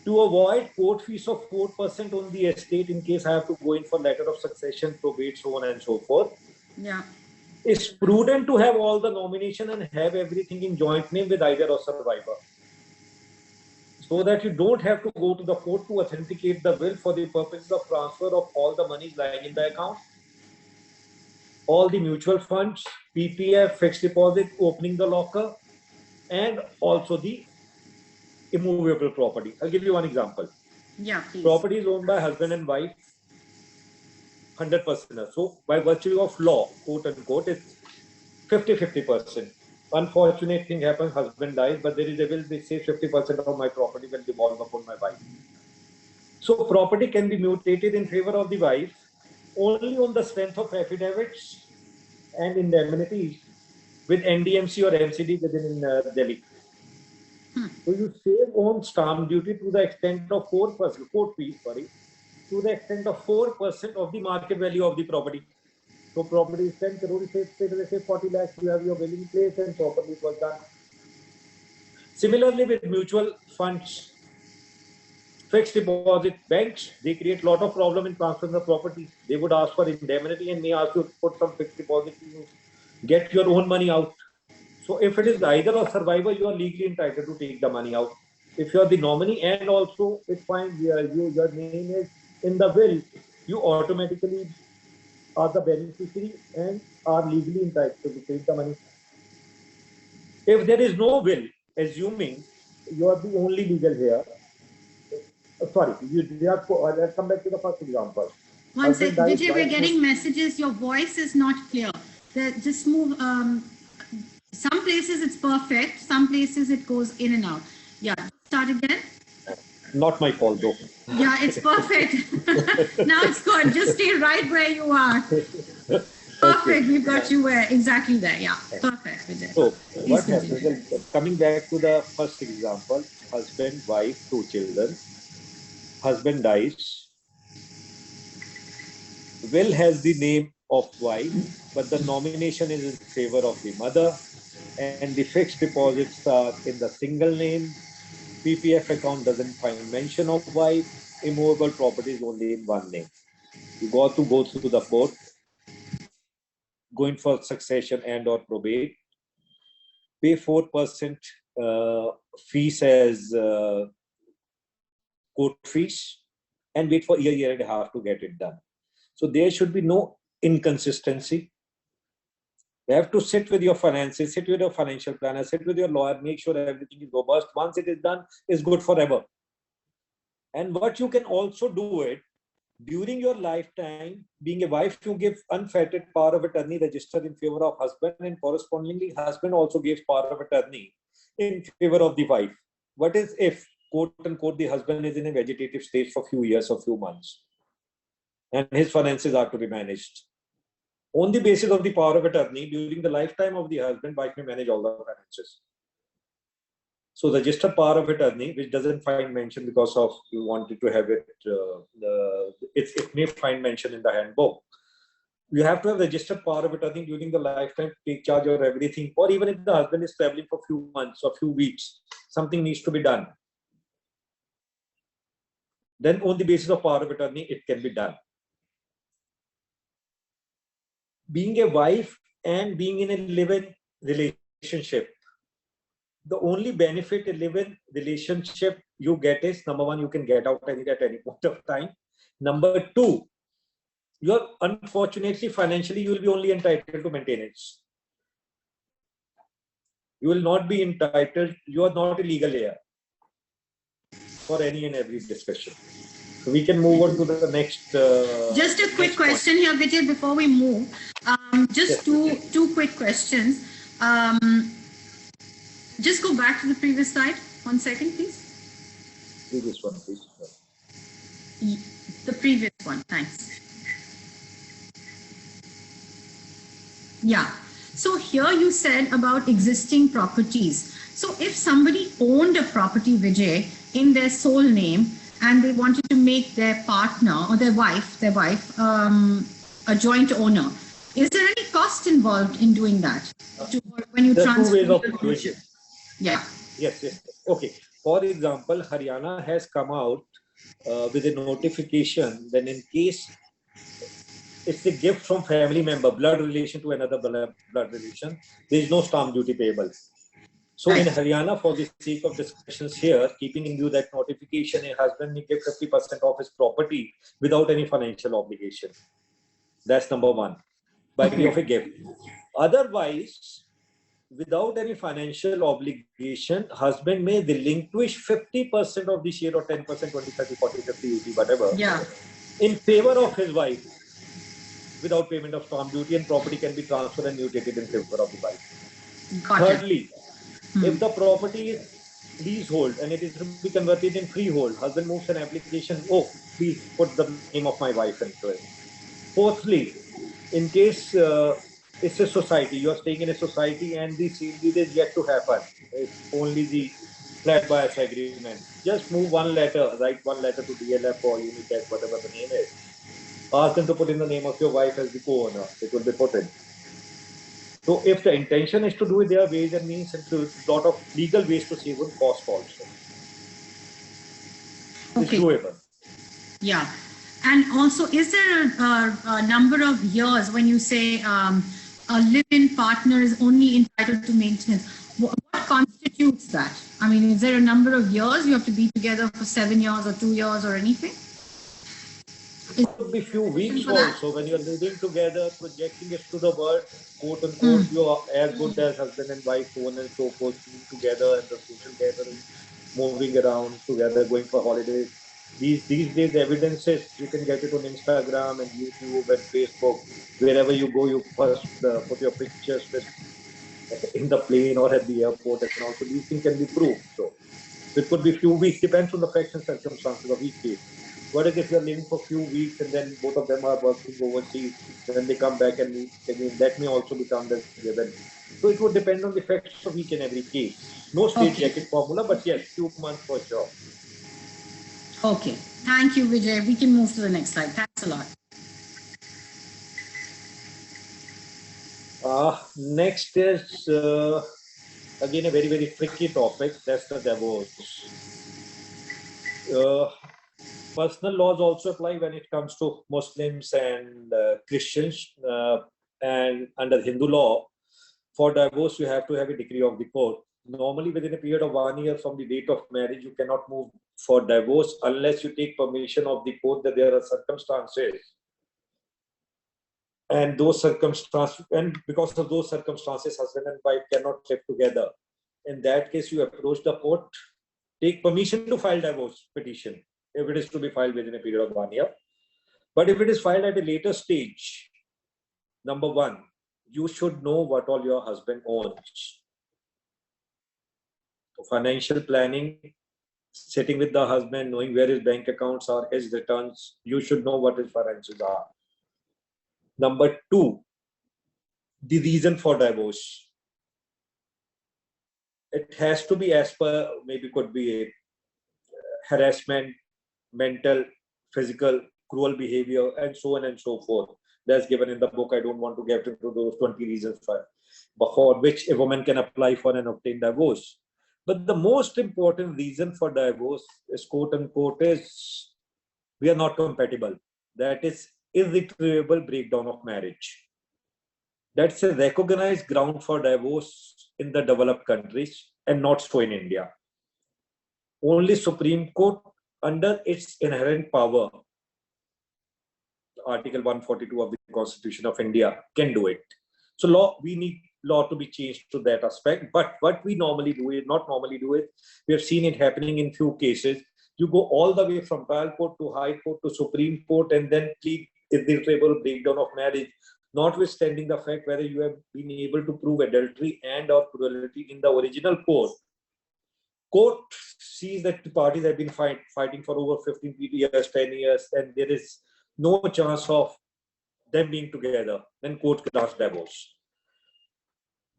To avoid court fees of 4% on the estate in case I have to go in for letter of succession, probate, so on and so forth. Yeah. It's prudent to have all the nomination and have everything in joint name with either or survivor, so that you don't have to go to the court to authenticate the will for the purposes of transfer of all the monies lying in the account, all the mutual funds, PPF, fixed deposit, opening the locker, and also the immovable property. I'll give you one example. Yeah, please. Property is owned by husband and wife, 100%. So by virtue of law, quote unquote, it's 50-50%. Unfortunate thing happens, husband dies, but there is a will, they say 50% of my property will devolve upon my wife. So property can be mutated in favor of the wife only on the strength of affidavits and indemnities with NDMC or MCD within Delhi. So you save on stamp duty to the extent of 4%, court fees, sorry, to the extent of 4% of the market value of the property. So property is 10 crore, say 40 lakhs, you have your will in place and property was done. Similarly with mutual funds, fixed deposit banks, they create a lot of problem in transferring the property. They would ask for indemnity and may ask you to put some fixed deposit to get your own money out. So if it is either a survivor, you are legally entitled to take the money out. If you are the nominee and also it finds your name is in the will, you automatically are the beneficiary and are legally entitled to take the money. If there is no will, assuming you are the only legal here, sorry, let's come back to the first example. One sec, Vijay, we're getting messages. Your voice is not clear. Just move. Some places it's perfect. Some places it goes in and out. Yeah, start again. Not my fault though. Yeah, it's perfect. Now it's good. Just stay right where you are. Perfect. We've got you exactly there. Yeah, perfect. Vijay. So what happens? Coming back to the first example, husband, wife, 2 children. Husband dies. Will has the name of wife, but the nomination is in favor of the mother, and the fixed deposits are in the single name. PPF account doesn't find mention of wife. Immovable property is only in one name. You got to go through the court, going for succession and or probate, pay 4% fees as court fees, and wait for a year and a half to get it done. So there should be no inconsistency. You have to sit with your finances, sit with your financial planner, sit with your lawyer, make sure everything is robust. Once it is done, it's good forever. And what you can also do it, during your lifetime, being a wife, you give unfettered power of attorney registered in favor of husband, and correspondingly, husband also gives power of attorney in favor of the wife. What is if, quote unquote, the husband is in a vegetative state for a few years or few months, and his finances are to be managed? On the basis of the power of attorney, during the lifetime of the husband, wife may manage all the finances. So the registered power of attorney, which doesn't find mention because of you wanted to have it, it may find mention in the handbook. You have to have registered power of attorney during the lifetime to take charge of everything, or even if the husband is traveling for a few months or few weeks, something needs to be done. Then on the basis of power of attorney, it can be done. Being a wife and being in a live-in relationship, the only benefit a live-in relationship you get is, number one, you can get out at any point of time. Number two, you're unfortunately financially, you will be only entitled to maintenance. You will not be entitled, you are not a legal heir for any and every discussion. So we can move on to the next. Just a quick question here, Vijay, before we move. Just two quick questions. Just go back to the previous slide. 1 second, please. Previous one, please. The previous one, thanks. Yeah. So here you said about existing properties. So if somebody owned a property, Vijay, in their sole name, and they wanted to make their partner or their wife, a joint owner, is there any cost involved in doing that? When you There are two transfer ways of the doing ownership? it. Yeah. Yes. Okay. For example, Haryana has come out with a notification that in case it's a gift from family member, blood relation to another blood relation, there is no stamp duty payable. So in Haryana, for the sake of discussions here, keeping in view that notification, a husband may give 50% of his property without any financial obligation. That's number one, by way of a gift. Otherwise, without any financial obligation, husband may relinquish 50% of the share or 10%, 20, 30, 40, 50, 80, whatever, in favor of his wife without payment of stamp duty, and property can be transferred and mutated in favor of the wife. Thirdly, if the property is leasehold and it is to be converted in freehold, husband moves an application, oh, please put the name of my wife into it. Fourthly, in case it's a society, you are staying in a society and the sale deed is yet to happen, it's only the flat buyer's agreement. Just move one letter, write one letter to DLF or Unitech, whatever the name is. Ask them to put in the name of your wife as the co-owner. It will be put in. So if the intention is to do it, there are ways and means and a lot of legal ways to save on cost also. It's doable. Yeah. And also, is there a number of years when you say a live-in partner is only entitled to maintenance? What constitutes that? I mean, is there a number of years you have to be together for 7 years or 2 years or anything? It could be few weeks also when you're living together, projecting it to the world, quote unquote, you are as good as husband and wife, so on and so forth, being together and the social gathering, moving around together, going for holidays. These days, evidences, you can get it on Instagram and YouTube and Facebook. Wherever you go, you first put your pictures with in the plane or at the airport, and also these things can be proved. So it could be few weeks, depends on the facts and circumstances of each case. What if you're living for a few weeks and then both of them are working overseas, then they come back and meet again, that may also become the given. So it would depend on the facts of each and every case. No straight jacket formula, but yes, few months for sure. Okay. Thank you, Vijay. We can move to the next slide. Thanks a lot. Next is again a very, very tricky topic. That's the divorce. Personal laws also apply when it comes to Muslims and Christians. And under Hindu law, for divorce, you have to have a decree of the court. Normally, within a period of 1 year from the date of marriage, you cannot move for divorce unless you take permission of the court that there are circumstances. And those circumstances, and because of those circumstances, husband and wife cannot live together. In that case, you approach the court, take permission to file divorce petition if it is to be filed within a period of 1 year. But if it is filed at a later stage, number one, you should know what all your husband owns. Financial planning, sitting with the husband, knowing where his bank accounts are, his returns, you should know what his finances are. Number two, the reason for divorce. It has to be as per, maybe could be a harassment, mental, physical, cruel behavior, and so on and so forth. That's given in the book. I don't want to get into those 20 reasons for which a woman can apply for and obtain divorce. But the most important reason for divorce is, quote unquote, is we are not compatible. That is irretrievable breakdown of marriage. That's a recognized ground for divorce in the developed countries and not so in India. Only Supreme Court, under its inherent power, Article 142 of the Constitution of India, can do it. So we need law to be changed to that aspect. But what we normally do is not normally do it. We have seen it happening in few cases. You go all the way from trial court to high court to Supreme Court and then plead irretrievable breakdown of marriage, notwithstanding the fact whether you have been able to prove adultery and or cruelty in the original court. Court sees that the parties have been fighting for over 15 years, 10 years, and there is no chance of them being together. Then court grants divorce.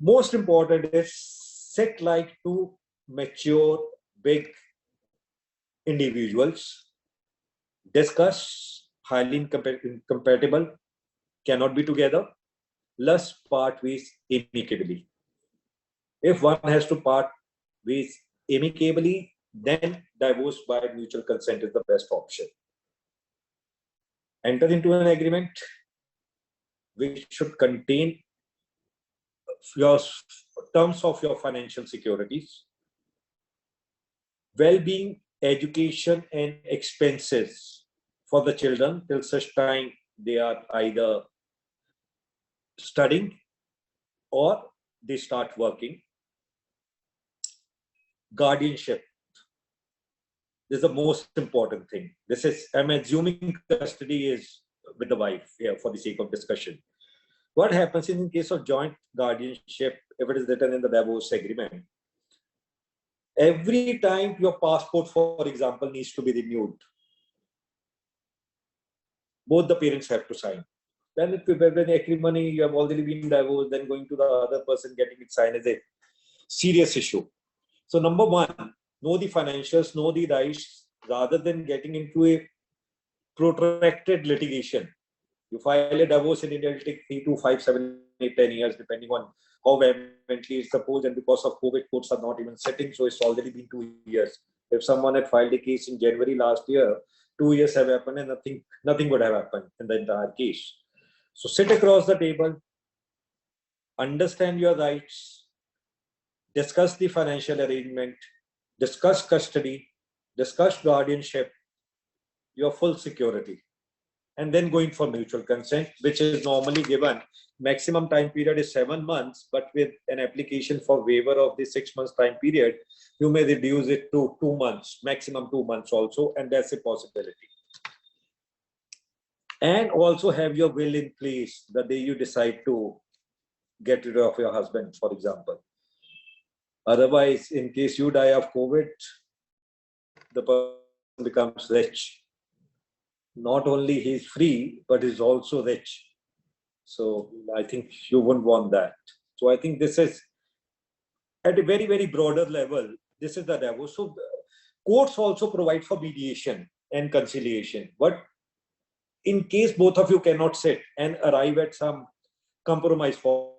Most important is sit like two mature, big individuals, discuss, highly incompatible, cannot be together, let's part ways amicably. If one has to part ways amicably, then divorce by mutual consent is the best option. Enter into an agreement which should contain your terms of your financial securities, well-being, education, and expenses for the children till such time they are either studying or they start working. Guardianship is the most important thing. This is, I'm assuming custody is with the wife here for the sake of discussion. What happens in case of joint guardianship, if it is written in the divorce agreement, every time your passport, for example, needs to be renewed, both the parents have to sign. Then if when acrimony, you have already been divorced, then going to the other person getting it signed is a serious issue. So number one, know the financials, know the rights, rather than getting into a protracted litigation. You file a divorce in India, it will take 3 to 5, 7, 8, 10 years, depending on how vehemently it's supposed. And because of COVID, courts are not even sitting, so it's already been 2 years. If someone had filed a case in January last year, 2 years have happened and nothing would have happened in the entire case. So sit across the table, understand your rights, discuss the financial arrangement, discuss custody, discuss guardianship, your full security, and then going for mutual consent, which is normally given. Maximum time period is 7 months, but with an application for waiver of the 6 months time period, you may reduce it to 2 months, maximum 2 months also, and that's a possibility. And also have your will in place the day you decide to get rid of your husband, for example. Otherwise, in case you die of COVID, the person becomes rich. Not only he's free, but he's also rich. So I think you wouldn't want that. So I think this is at a very, very broader level. This is the divorce. So courts also provide for mediation and conciliation. But in case both of you cannot sit and arrive at some compromise for,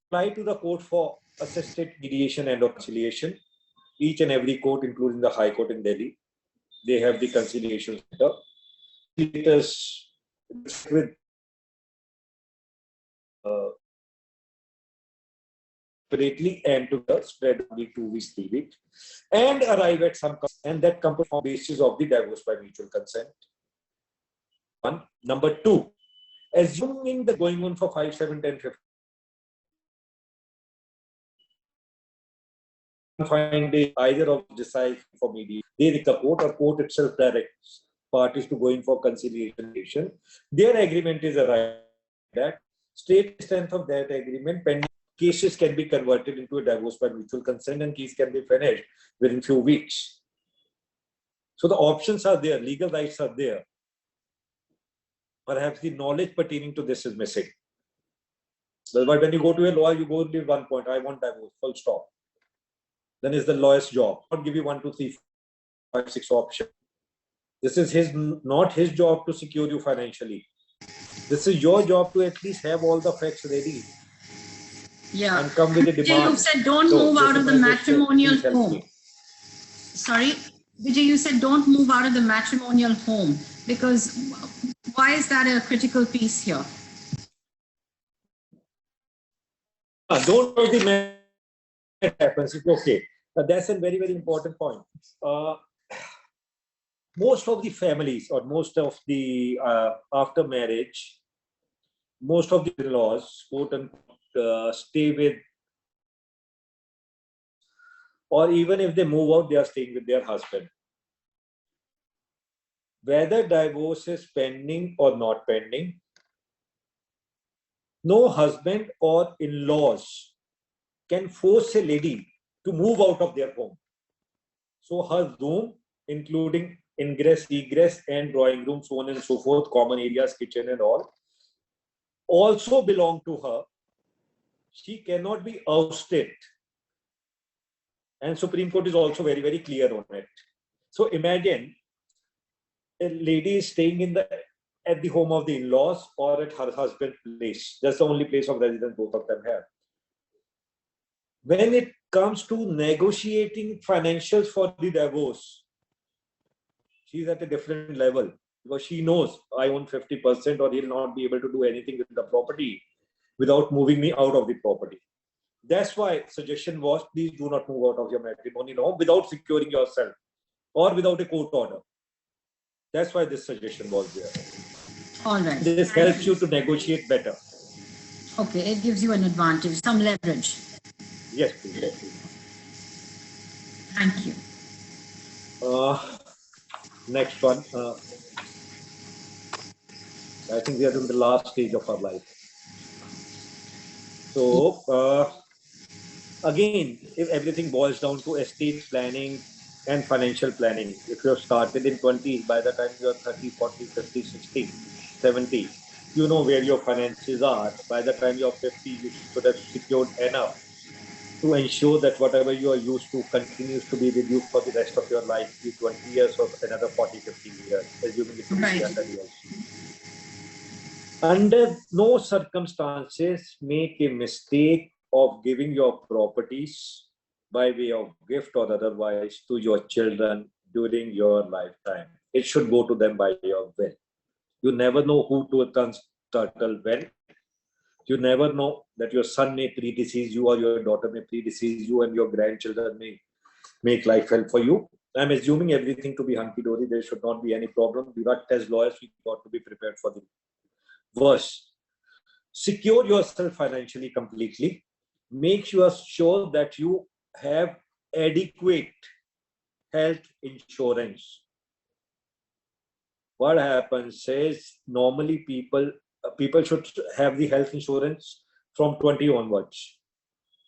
apply to the court for assisted mediation and conciliation. Each and every court, including the High Court in Delhi, they have the conciliation center. Leaders with separately and to the spread of the 2 weeks, 3 weeks, and arrive at some, and that comes on basis of the divorce by mutual consent. One. Number two, assuming the going on for 5, 7, 10, 15. Find either of decide for mediation, they the court or court itself directs parties to go in for conciliation. Their agreement is arrived at. State strength of that agreement, pending cases can be converted into a divorce by mutual consent, and case can be finished within few weeks. So the options are there, legal rights are there. Perhaps the knowledge pertaining to this is missing. But when you go to a lawyer, you go to one point: I want divorce, full stop. Then is the lawyer's job. Not give you 1, 2, 3, 4, 5, 6 options. This is not his job to secure you financially. This is your job to at least have all the facts ready. Yeah. And come with a demand. Vijay, you said don't move out of the matrimonial home. Sorry, Vijay, you said don't move out of the matrimonial home, because why is that a critical piece here? Don't know the man happens. It's okay. That's a very, very important point. Most of the families, or most of the after marriage, most of the in-laws, quote unquote, stay with, or even if they move out, they are staying with their husband. Whether divorce is pending or not pending, no husband or in-laws can force a lady to move out of their home. So her room, including ingress, egress, and drawing room, so on and so forth, common areas, kitchen and all, also belong to her. She cannot be ousted. And Supreme Court is also very, very clear on it. So imagine a lady is staying at the home of the in-laws or at her husband's place. That's the only place of residence both of them have. When it comes to negotiating financials for the divorce, she's at a different level because she knows I own 50% or he'll not be able to do anything with the property without moving me out of the property. That's why suggestion was, please do not move out of your matrimony now without securing yourself or without a court order. That's why this suggestion was there. All right. This helps you to negotiate better. Okay, it gives you an advantage, some leverage. Yes, please. Thank you. Next one. I think we are in the last stage of our life. So, again, if everything boils down to estate planning and financial planning, if you have started in 20s, by the time you are 30, 40, 50, 60, 70, you know where your finances are. By the time you are 50, you should have secured enough to ensure that whatever you are used to continues to be with you for the rest of your life, be 20 years or another 40, 50 years, assuming it will be 100 years. Under no circumstances make a mistake of giving your properties by way of gift or otherwise to your children during your lifetime. It should go to them by your will. You never know who to turtle when. You never know that your son may predecease you or your daughter may predecease you and your grandchildren may make life hell for you. I'm assuming everything to be hunky-dory. There should not be any problem. But as lawyers, we got to be prepared for the worst. Secure yourself financially completely. Make sure that you have adequate health insurance. What happens is normally people should have the health insurance from 20 onwards.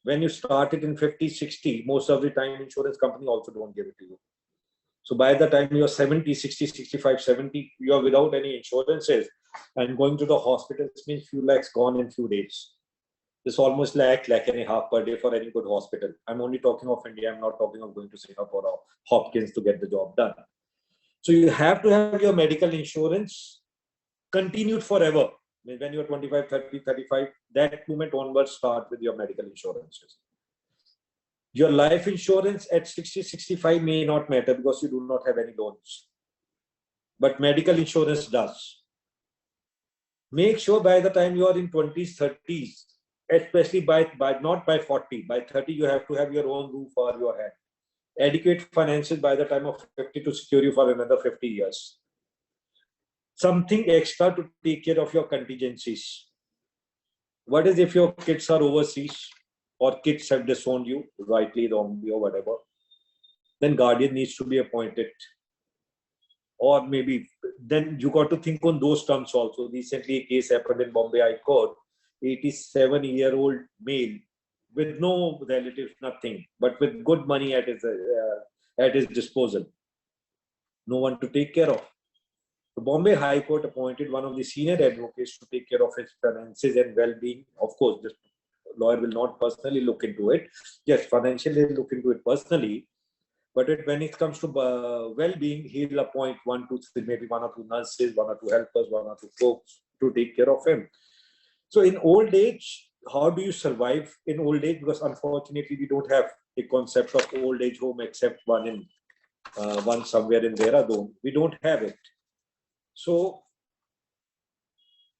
When you start it in 50, 60, most of the time insurance company also don't give it to you. So by the time you're 70, 60, 65, 70, you're without any insurances and going to the hospitals means few lakhs gone in few days. It's almost lakh and a half per day for any good hospital. I'm only talking of India. I'm not talking of going to Singapore or Hopkins to get the job done. So you have to have your medical insurance continued forever. When you're 25, 30, 35, that moment onwards start with your medical insurances. Your life insurance at 60, 65 may not matter because you do not have any loans. But medical insurance does. Make sure by the time you are in 20s, 30s, especially by not by 40, by 30, you have to have your own roof over your head. Adequate finances by the time of 50 to secure you for another 50 years. Something extra to take care of your contingencies. What is if your kids are overseas or kids have disowned you, rightly, wrongly, or whatever? Then guardian needs to be appointed. Or maybe then you got to think on those terms also. Recently, a case happened in Bombay High Court. 87-year-old male with no relatives, nothing, but with good money at his disposal. No one to take care of. The Bombay High Court appointed one of the senior advocates to take care of his finances and well-being. Of course, this lawyer will not personally look into it. Yes, financially he'll look into it personally. But when it comes to well-being, he'll appoint 1, 2, 3, maybe 1 or 2 nurses, 1 or 2 helpers, 1 or 2 folks to take care of him. So in old age, how do you survive in old age? Because unfortunately, we don't have a concept of old age home except one somewhere in Vedhara. We don't have it. So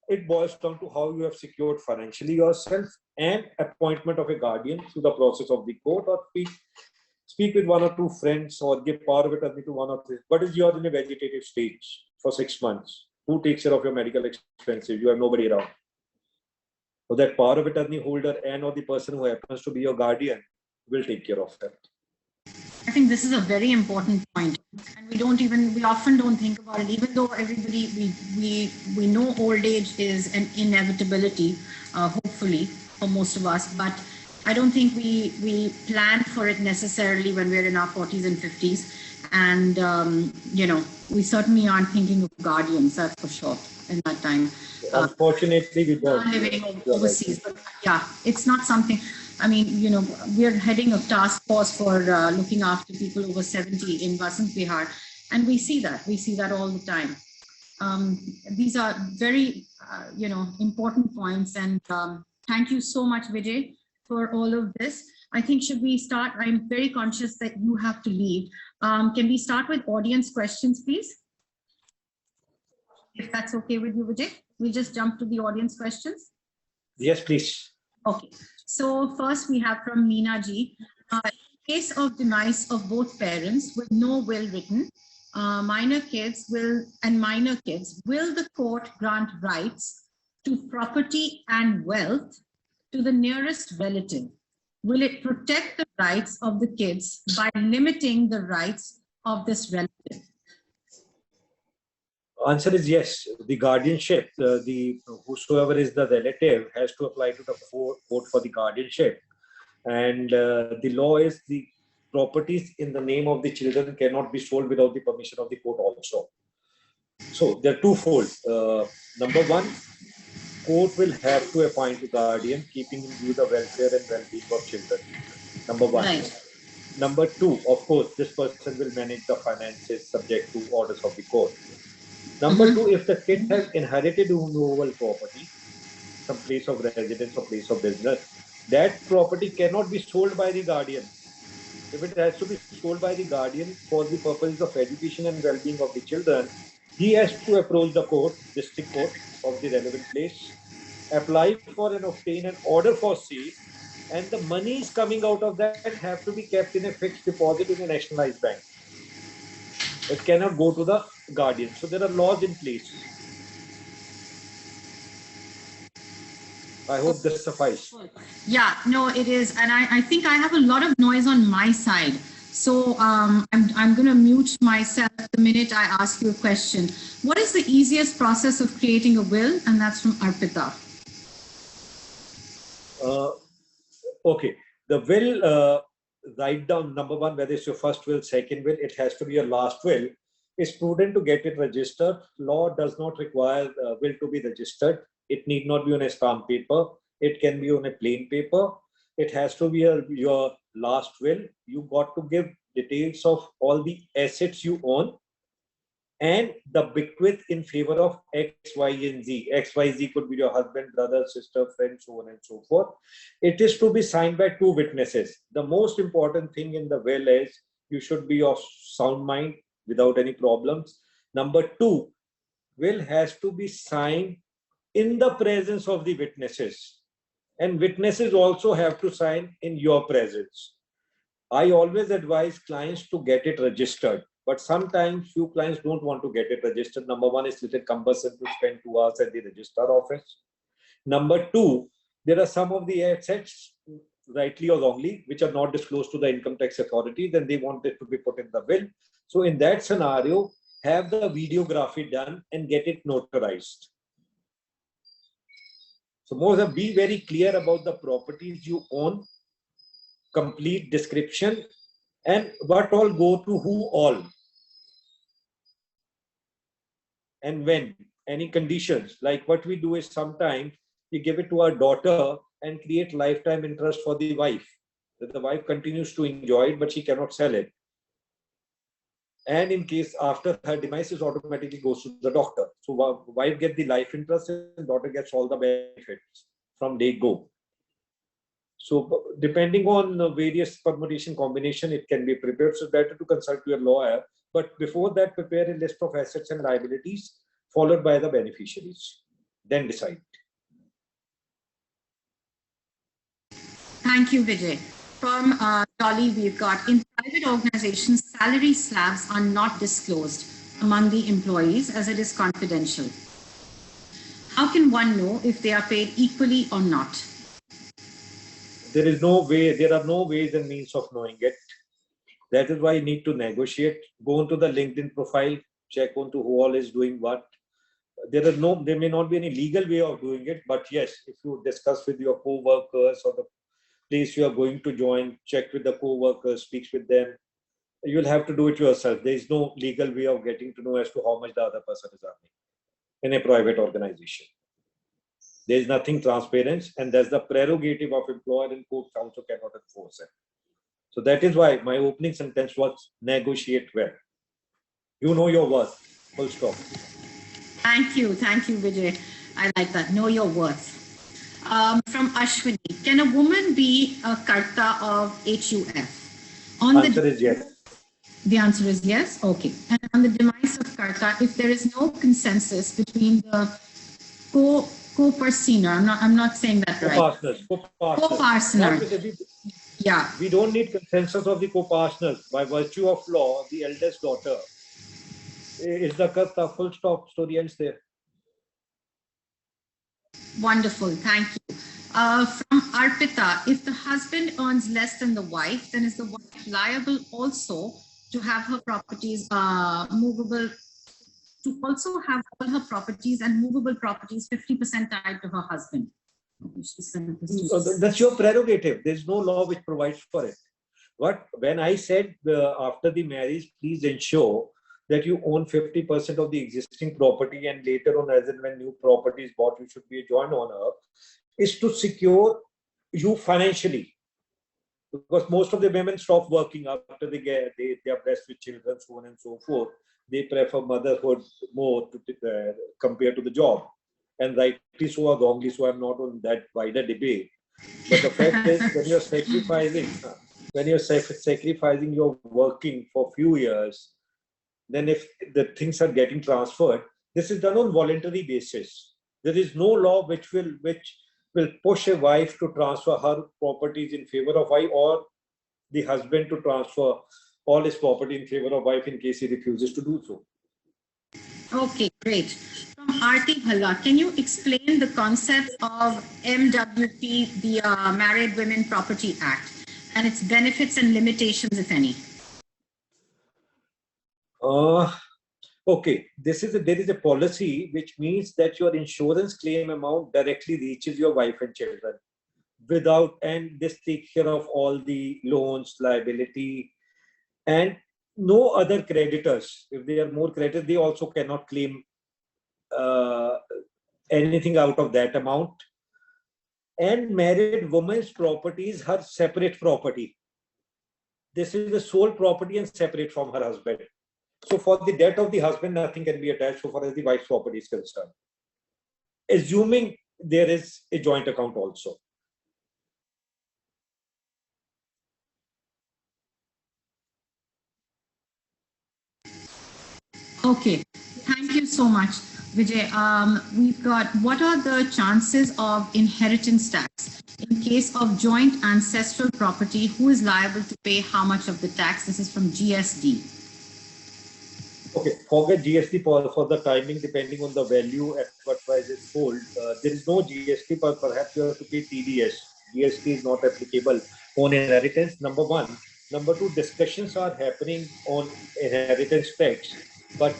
it boils down to how you have secured financially yourself and appointment of a guardian through the process of the court, or speak with 1 or 2 friends or give power of attorney to 1 or 3. But if you are in a vegetative stage for 6 months, who takes care of your medical expenses? You have nobody around. So that power of attorney holder and or the person who happens to be your guardian will take care of that. I think this is a very important point, and we often don't think about it, even though everybody, we know old age is an inevitability, hopefully for most of us, but I don't think we plan for it necessarily when we're in our 40s and 50s. And, we certainly aren't thinking of guardians, that's for sure, in that time. Unfortunately, we don't. Living overseas. But yeah, it's not something. I mean, we are heading a task force for looking after people over 70 in Vasant Vihar, and we see that all the time. These are very, important points, and thank you so much, Vijay, for all of this. I think should we start? I'm very conscious that you have to leave. Can we start with audience questions, please? If that's okay with you, Vijay, we just jump to the audience questions. Yes, please. Okay, so first we have from Meena ji. In case of demise of both parents with no will written, minor kids, will the court grant rights to property and wealth to the nearest relative? Will it protect the rights of the kids by limiting the rights of this relative? Answer is yes. The guardianship, whosoever is the relative has to apply to the court for the guardianship. And the law is the properties in the name of the children cannot be sold without the permission of the court also. So they're twofold. Number one, court will have to appoint a guardian, keeping in view the welfare and well-being of children. Number one. Right. Number two, of course, this person will manage the finances subject to orders of the court. Number two, if the kid has inherited movable property, some place of residence or place of business, that property cannot be sold by the guardian. If it has to be sold by the guardian for the purposes of education and well-being of the children, he has to approach the court, district court of the relevant place, apply for and obtain an order for sale, and the monies coming out of that have to be kept in a fixed deposit in a nationalized bank. It cannot go to the guardian. So there are laws in place. I hope this suffices. Yeah, no, it is. And I think I have a lot of noise on my side. So I'm going to mute myself the minute I ask you a question. What is the easiest process of creating a will? And that's from Arpita. Okay. The will, write down, number one, whether it's your first will, second will, it has to be your last will. It's prudent to get it registered. Law does not require will to be registered. It need not be on a stamp paper. It can be on a plain paper. It has to be your last will. You got to give details of all the assets you own and the bequest in favor of X, Y, and Z. X, Y, Z could be your husband, brother, sister, friend, so on and so forth. It is to be signed by two witnesses. The most important thing in the will is you should be of sound mind without any problems. Number two, will has to be signed in the presence of the witnesses. And witnesses also have to sign in your presence. I always advise clients to get it registered. But sometimes few clients don't want to get it registered. Number one, is little cumbersome to spend 2 hours at the registrar office. Number two, there are some of the assets, rightly or wrongly, which are not disclosed to the income tax authority, then they want it to be put in the will. So in that scenario, have the videography done and get it notarized. So more than be very clear about the properties you own, complete description, and what all go to who all. And when, any conditions, like what we do is sometimes we give it to our daughter and create lifetime interest for the wife, that the wife continues to enjoy it, but she cannot sell it. And in case after her demise, it automatically goes to the doctor. So wife gets the life interest and daughter gets all the benefits from day go. So depending on the various permutation combination, it can be prepared. So better to consult your lawyer. But before that, prepare a list of assets and liabilities followed by the beneficiaries. Then decide. Thank you, Vijay. From Dolly, we've got, in private organizations, salary slabs are not disclosed among the employees as it is confidential. How can one know if they are paid equally or not? There is no way, there are no ways and means of knowing it. That is why you need to negotiate. Go into the LinkedIn profile, check onto who all is doing what. There may not be any legal way of doing it, but yes, if you discuss with your co-workers or the place you are going to join, check with the co-workers, speak with them. You'll have to do it yourself. There is no legal way of getting to know as to how much the other person is earning in a private organization. There is nothing transparent, and that's the prerogative of employer, and court counsel cannot enforce it. So that is why my opening sentence was negotiate well. You know your worth. Full stop. Thank you, Vijay. I like that. Know your worth. From Ashwini, can a woman be a karta of HUF? Answer is yes. The answer is yes. Okay. And on the demise of karta, if there is no consensus between the co-parsoner, I'm not saying that right. Co-parsoner. Yeah. We don't need consensus of the co-partners. By virtue of law, the eldest daughter is the karta. Full stop. Story ends there. Wonderful. Thank you. From Arpita, if the husband earns less than the wife, then is the wife liable also to have her properties movable, to also have all her properties and movable properties 50% tied to her husband? That's your prerogative. There's no law which provides for it. When I said after the marriage, please ensure that you own 50% of the existing property, and later on, as and when new property is bought, you should be a joint owner, is to secure you financially. Because most of the women stop working after they are blessed with children, so on and so forth. They prefer motherhood more compared to the job. And rightly so or wrongly so, I'm not on that wider debate. But the fact is, when you're sacrificing your working for a few years, then if the things are getting transferred, this is done on voluntary basis. There is no law which will push a wife to transfer her properties in favor of wife, or the husband to transfer all his property in favor of wife in case he refuses to do so. Okay, great. From Arti Bhalla, can you explain the concept of MWP, the Married Women Property Act, and its benefits and limitations, if any? Okay, there is a policy which means that your insurance claim amount directly reaches your wife and children and this takes care of all the loans, liability, and no other creditors. If they are more creditors, they also cannot claim anything out of that amount. And married woman's property is her separate property. This is the sole property and separate from her husband. So for the death of the husband, nothing can be attached so far as the wife's property is concerned. Assuming there is a joint account also. Okay, thank you so much, Vijay. We've got, what are the chances of inheritance tax in case of joint ancestral property? Who is liable to pay how much of the tax? This is from GSD. Okay, forget GST for the timing, depending on the value at what price it's sold. There is no GST, but perhaps you have to pay TDS. GST is not applicable on inheritance, number one. Number two, discussions are happening on inheritance tax, but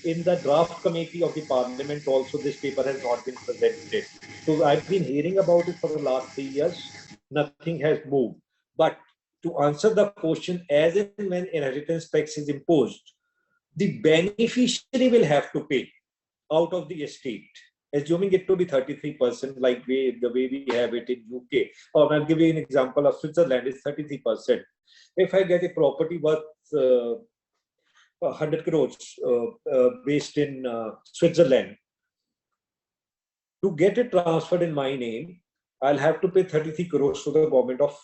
in the draft committee of the parliament also, this paper has not been presented. So I've been hearing about it for the last 3 years. Nothing has moved. But to answer the question, as and when inheritance tax is imposed, the beneficiary will have to pay out of the estate, assuming it to be 33%, like the way we have it in UK. Or I'll give you an example of Switzerland, is 33%. If I get a property worth 100 crores based in Switzerland, to get it transferred in my name, I'll have to pay 33 crores to the government of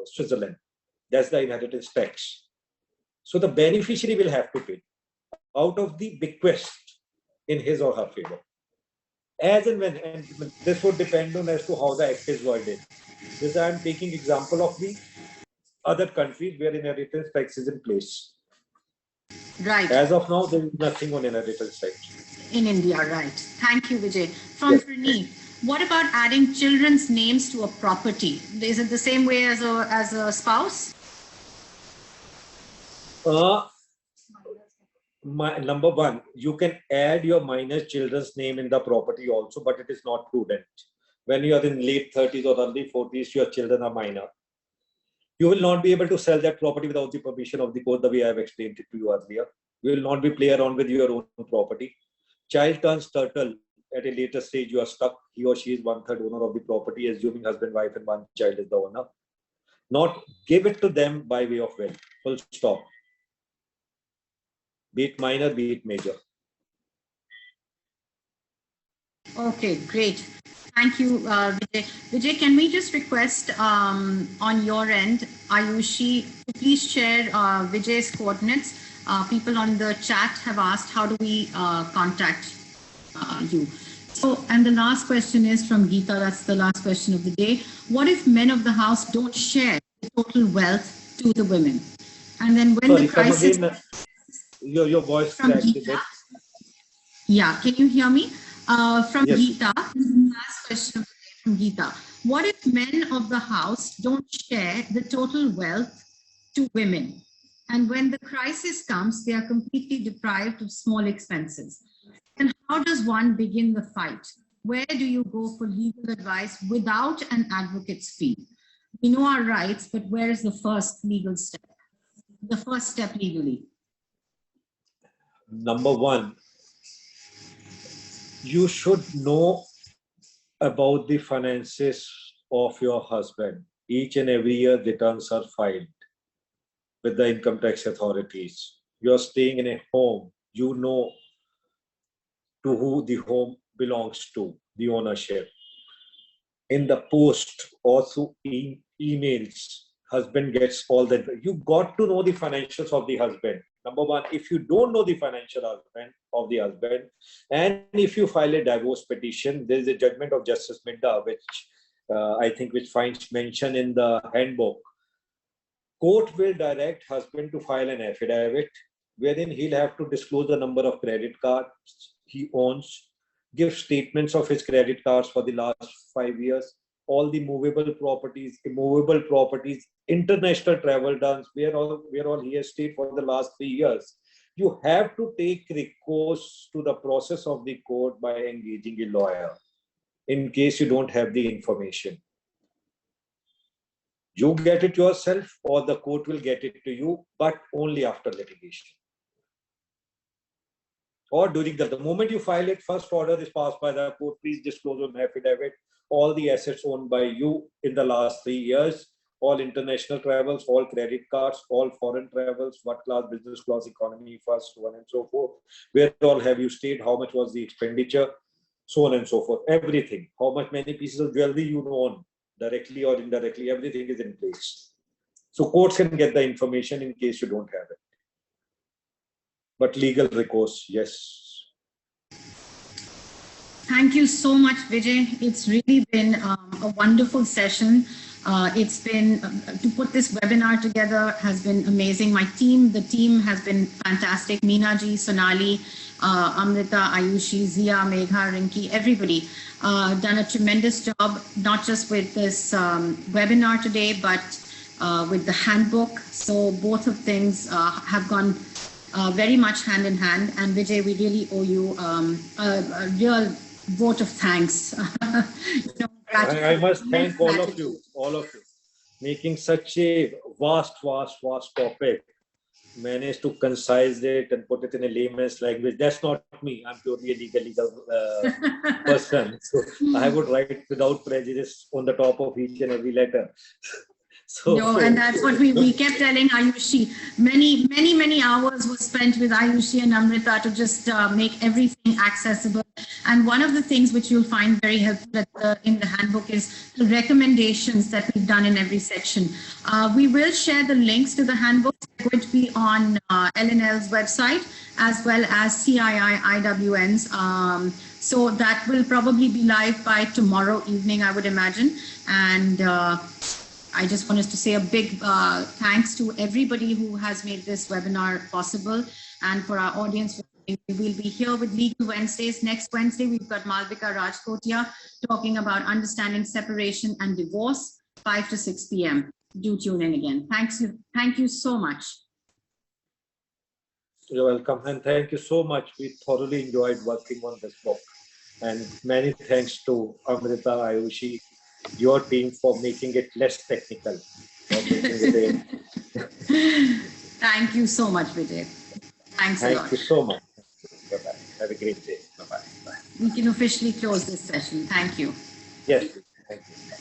Switzerland. That's the inheritance tax. So the beneficiary will have to pay out of the bequest in his or her favor. As and when, and this would depend on as to how the act is worded. This I am taking example of the other countries where inheritance tax is in place. Right. As of now, there is nothing on inheritance tax. In India, right. Thank you, Vijay. From Praneeth, what about adding children's names to a property? Is it the same way as a spouse? Number one, you can add your minor children's name in the property also, but it is not prudent. When you are in late 30s or early 40s, your children are minor. You will not be able to sell that property without the permission of the court, the way I have explained it to you earlier. You will not be play around with your own property. Child turns turtle at a later stage you are stuck, he or she is 1/3 owner of the property, assuming husband, wife, and one child is the owner. Not give it to them by way of will. Full stop. Be it minor, be it major. Okay, great. Thank you, Vijay. Vijay, can we just request on your end, Ayushi, to please share Vijay's coordinates? People on the chat have asked, how do we contact you? So, and the last question is from Geeta, that's the last question of the day. What if men of the house don't share the total wealth to the women? And then when the crisis... Come again, your voice from cracked a Geeta. bit. Yeah, can you hear me? From Yes. Geeta, last question from Geeta. What if men of the house don't share the total wealth to women? And when the crisis comes, they are completely deprived of small expenses. And how does one begin the fight? Where do you go for legal advice without an advocate's fee? We know our rights, but where is the first legal step? The first step legally? Number one, you should know about the finances of your husband. Each and every year, returns are filed with the income tax authorities. You're staying in a home, you know to who the home belongs to, the ownership. In the post or through emails, husband gets all that. You got to know the financials of the husband. Number one, if you don't know the financial husband of the husband, and if you file a divorce petition, there is a judgment of Justice Minda, which I think which finds mention in the handbook. Court will direct husband to file an affidavit, wherein he'll have to disclose the number of credit cards he owns, give statements of his credit cards for the last 5 years, all the movable properties, immovable properties, international travel done, where all he has stayed for the last 3 years. You have to take recourse to the process of the court by engaging a lawyer in case you don't have the information. You get it yourself or the court will get it to you, but only after litigation. Or during the moment you file it, first order is passed by the court, please disclose on affidavit all the assets owned by you in the last 3 years, all international travels, all credit cards, all foreign travels, what class, business class, economy, first, so on and so forth. Where all have you stayed, how much was the expenditure, so on and so forth. Everything, how much, many pieces of jewelry you own, directly or indirectly, everything is in place. So courts can get the information in case you don't have it. But legal recourse, yes. Thank you so much, Vijay. It's really been a wonderful session. It's been, to put this webinar together has been amazing. The team has been fantastic. Meena ji, Sonali, Amrita, Ayushi, Zia, Megha, Rinki, everybody done a tremendous job, not just with this webinar today, but with the handbook. So both of things have gone very much hand in hand. And Vijay, we really owe you a real vote of thanks. I must thank all of you, making such a vast topic, managed to concise it and put it in a layman's language. That's not me. I'm purely a legal person. So I would write without prejudice on the top of each and every letter. So, no, and that's what we kept telling Ayushi. Many hours were spent with Ayushi and Amrita to just make everything accessible. And one of the things which you'll find very helpful in the handbook is the recommendations that we've done in every section. We will share the links to the handbook. They're going to be on LNL's website as well as CII IWN's. So that will probably be live by tomorrow evening, I would imagine. And I just want us to say a big thanks to everybody who has made this webinar possible. And for our audience, we will be here with Legal Wednesdays. Next Wednesday, we've got Malvika Rajkotia talking about understanding separation and divorce, 5 to 6 p.m. Do tune in again. Thank you so much. You're welcome. And thank you so much. We thoroughly enjoyed working on this book. And many thanks to Amrita, Ayushi, your team for making it less technical. Thank you so much, Vijay. Thanks a lot. Thank you so much. Bye-bye. Have a great day. Bye-bye. Bye. we can officially close this session. Thank you. Yes. Thank you.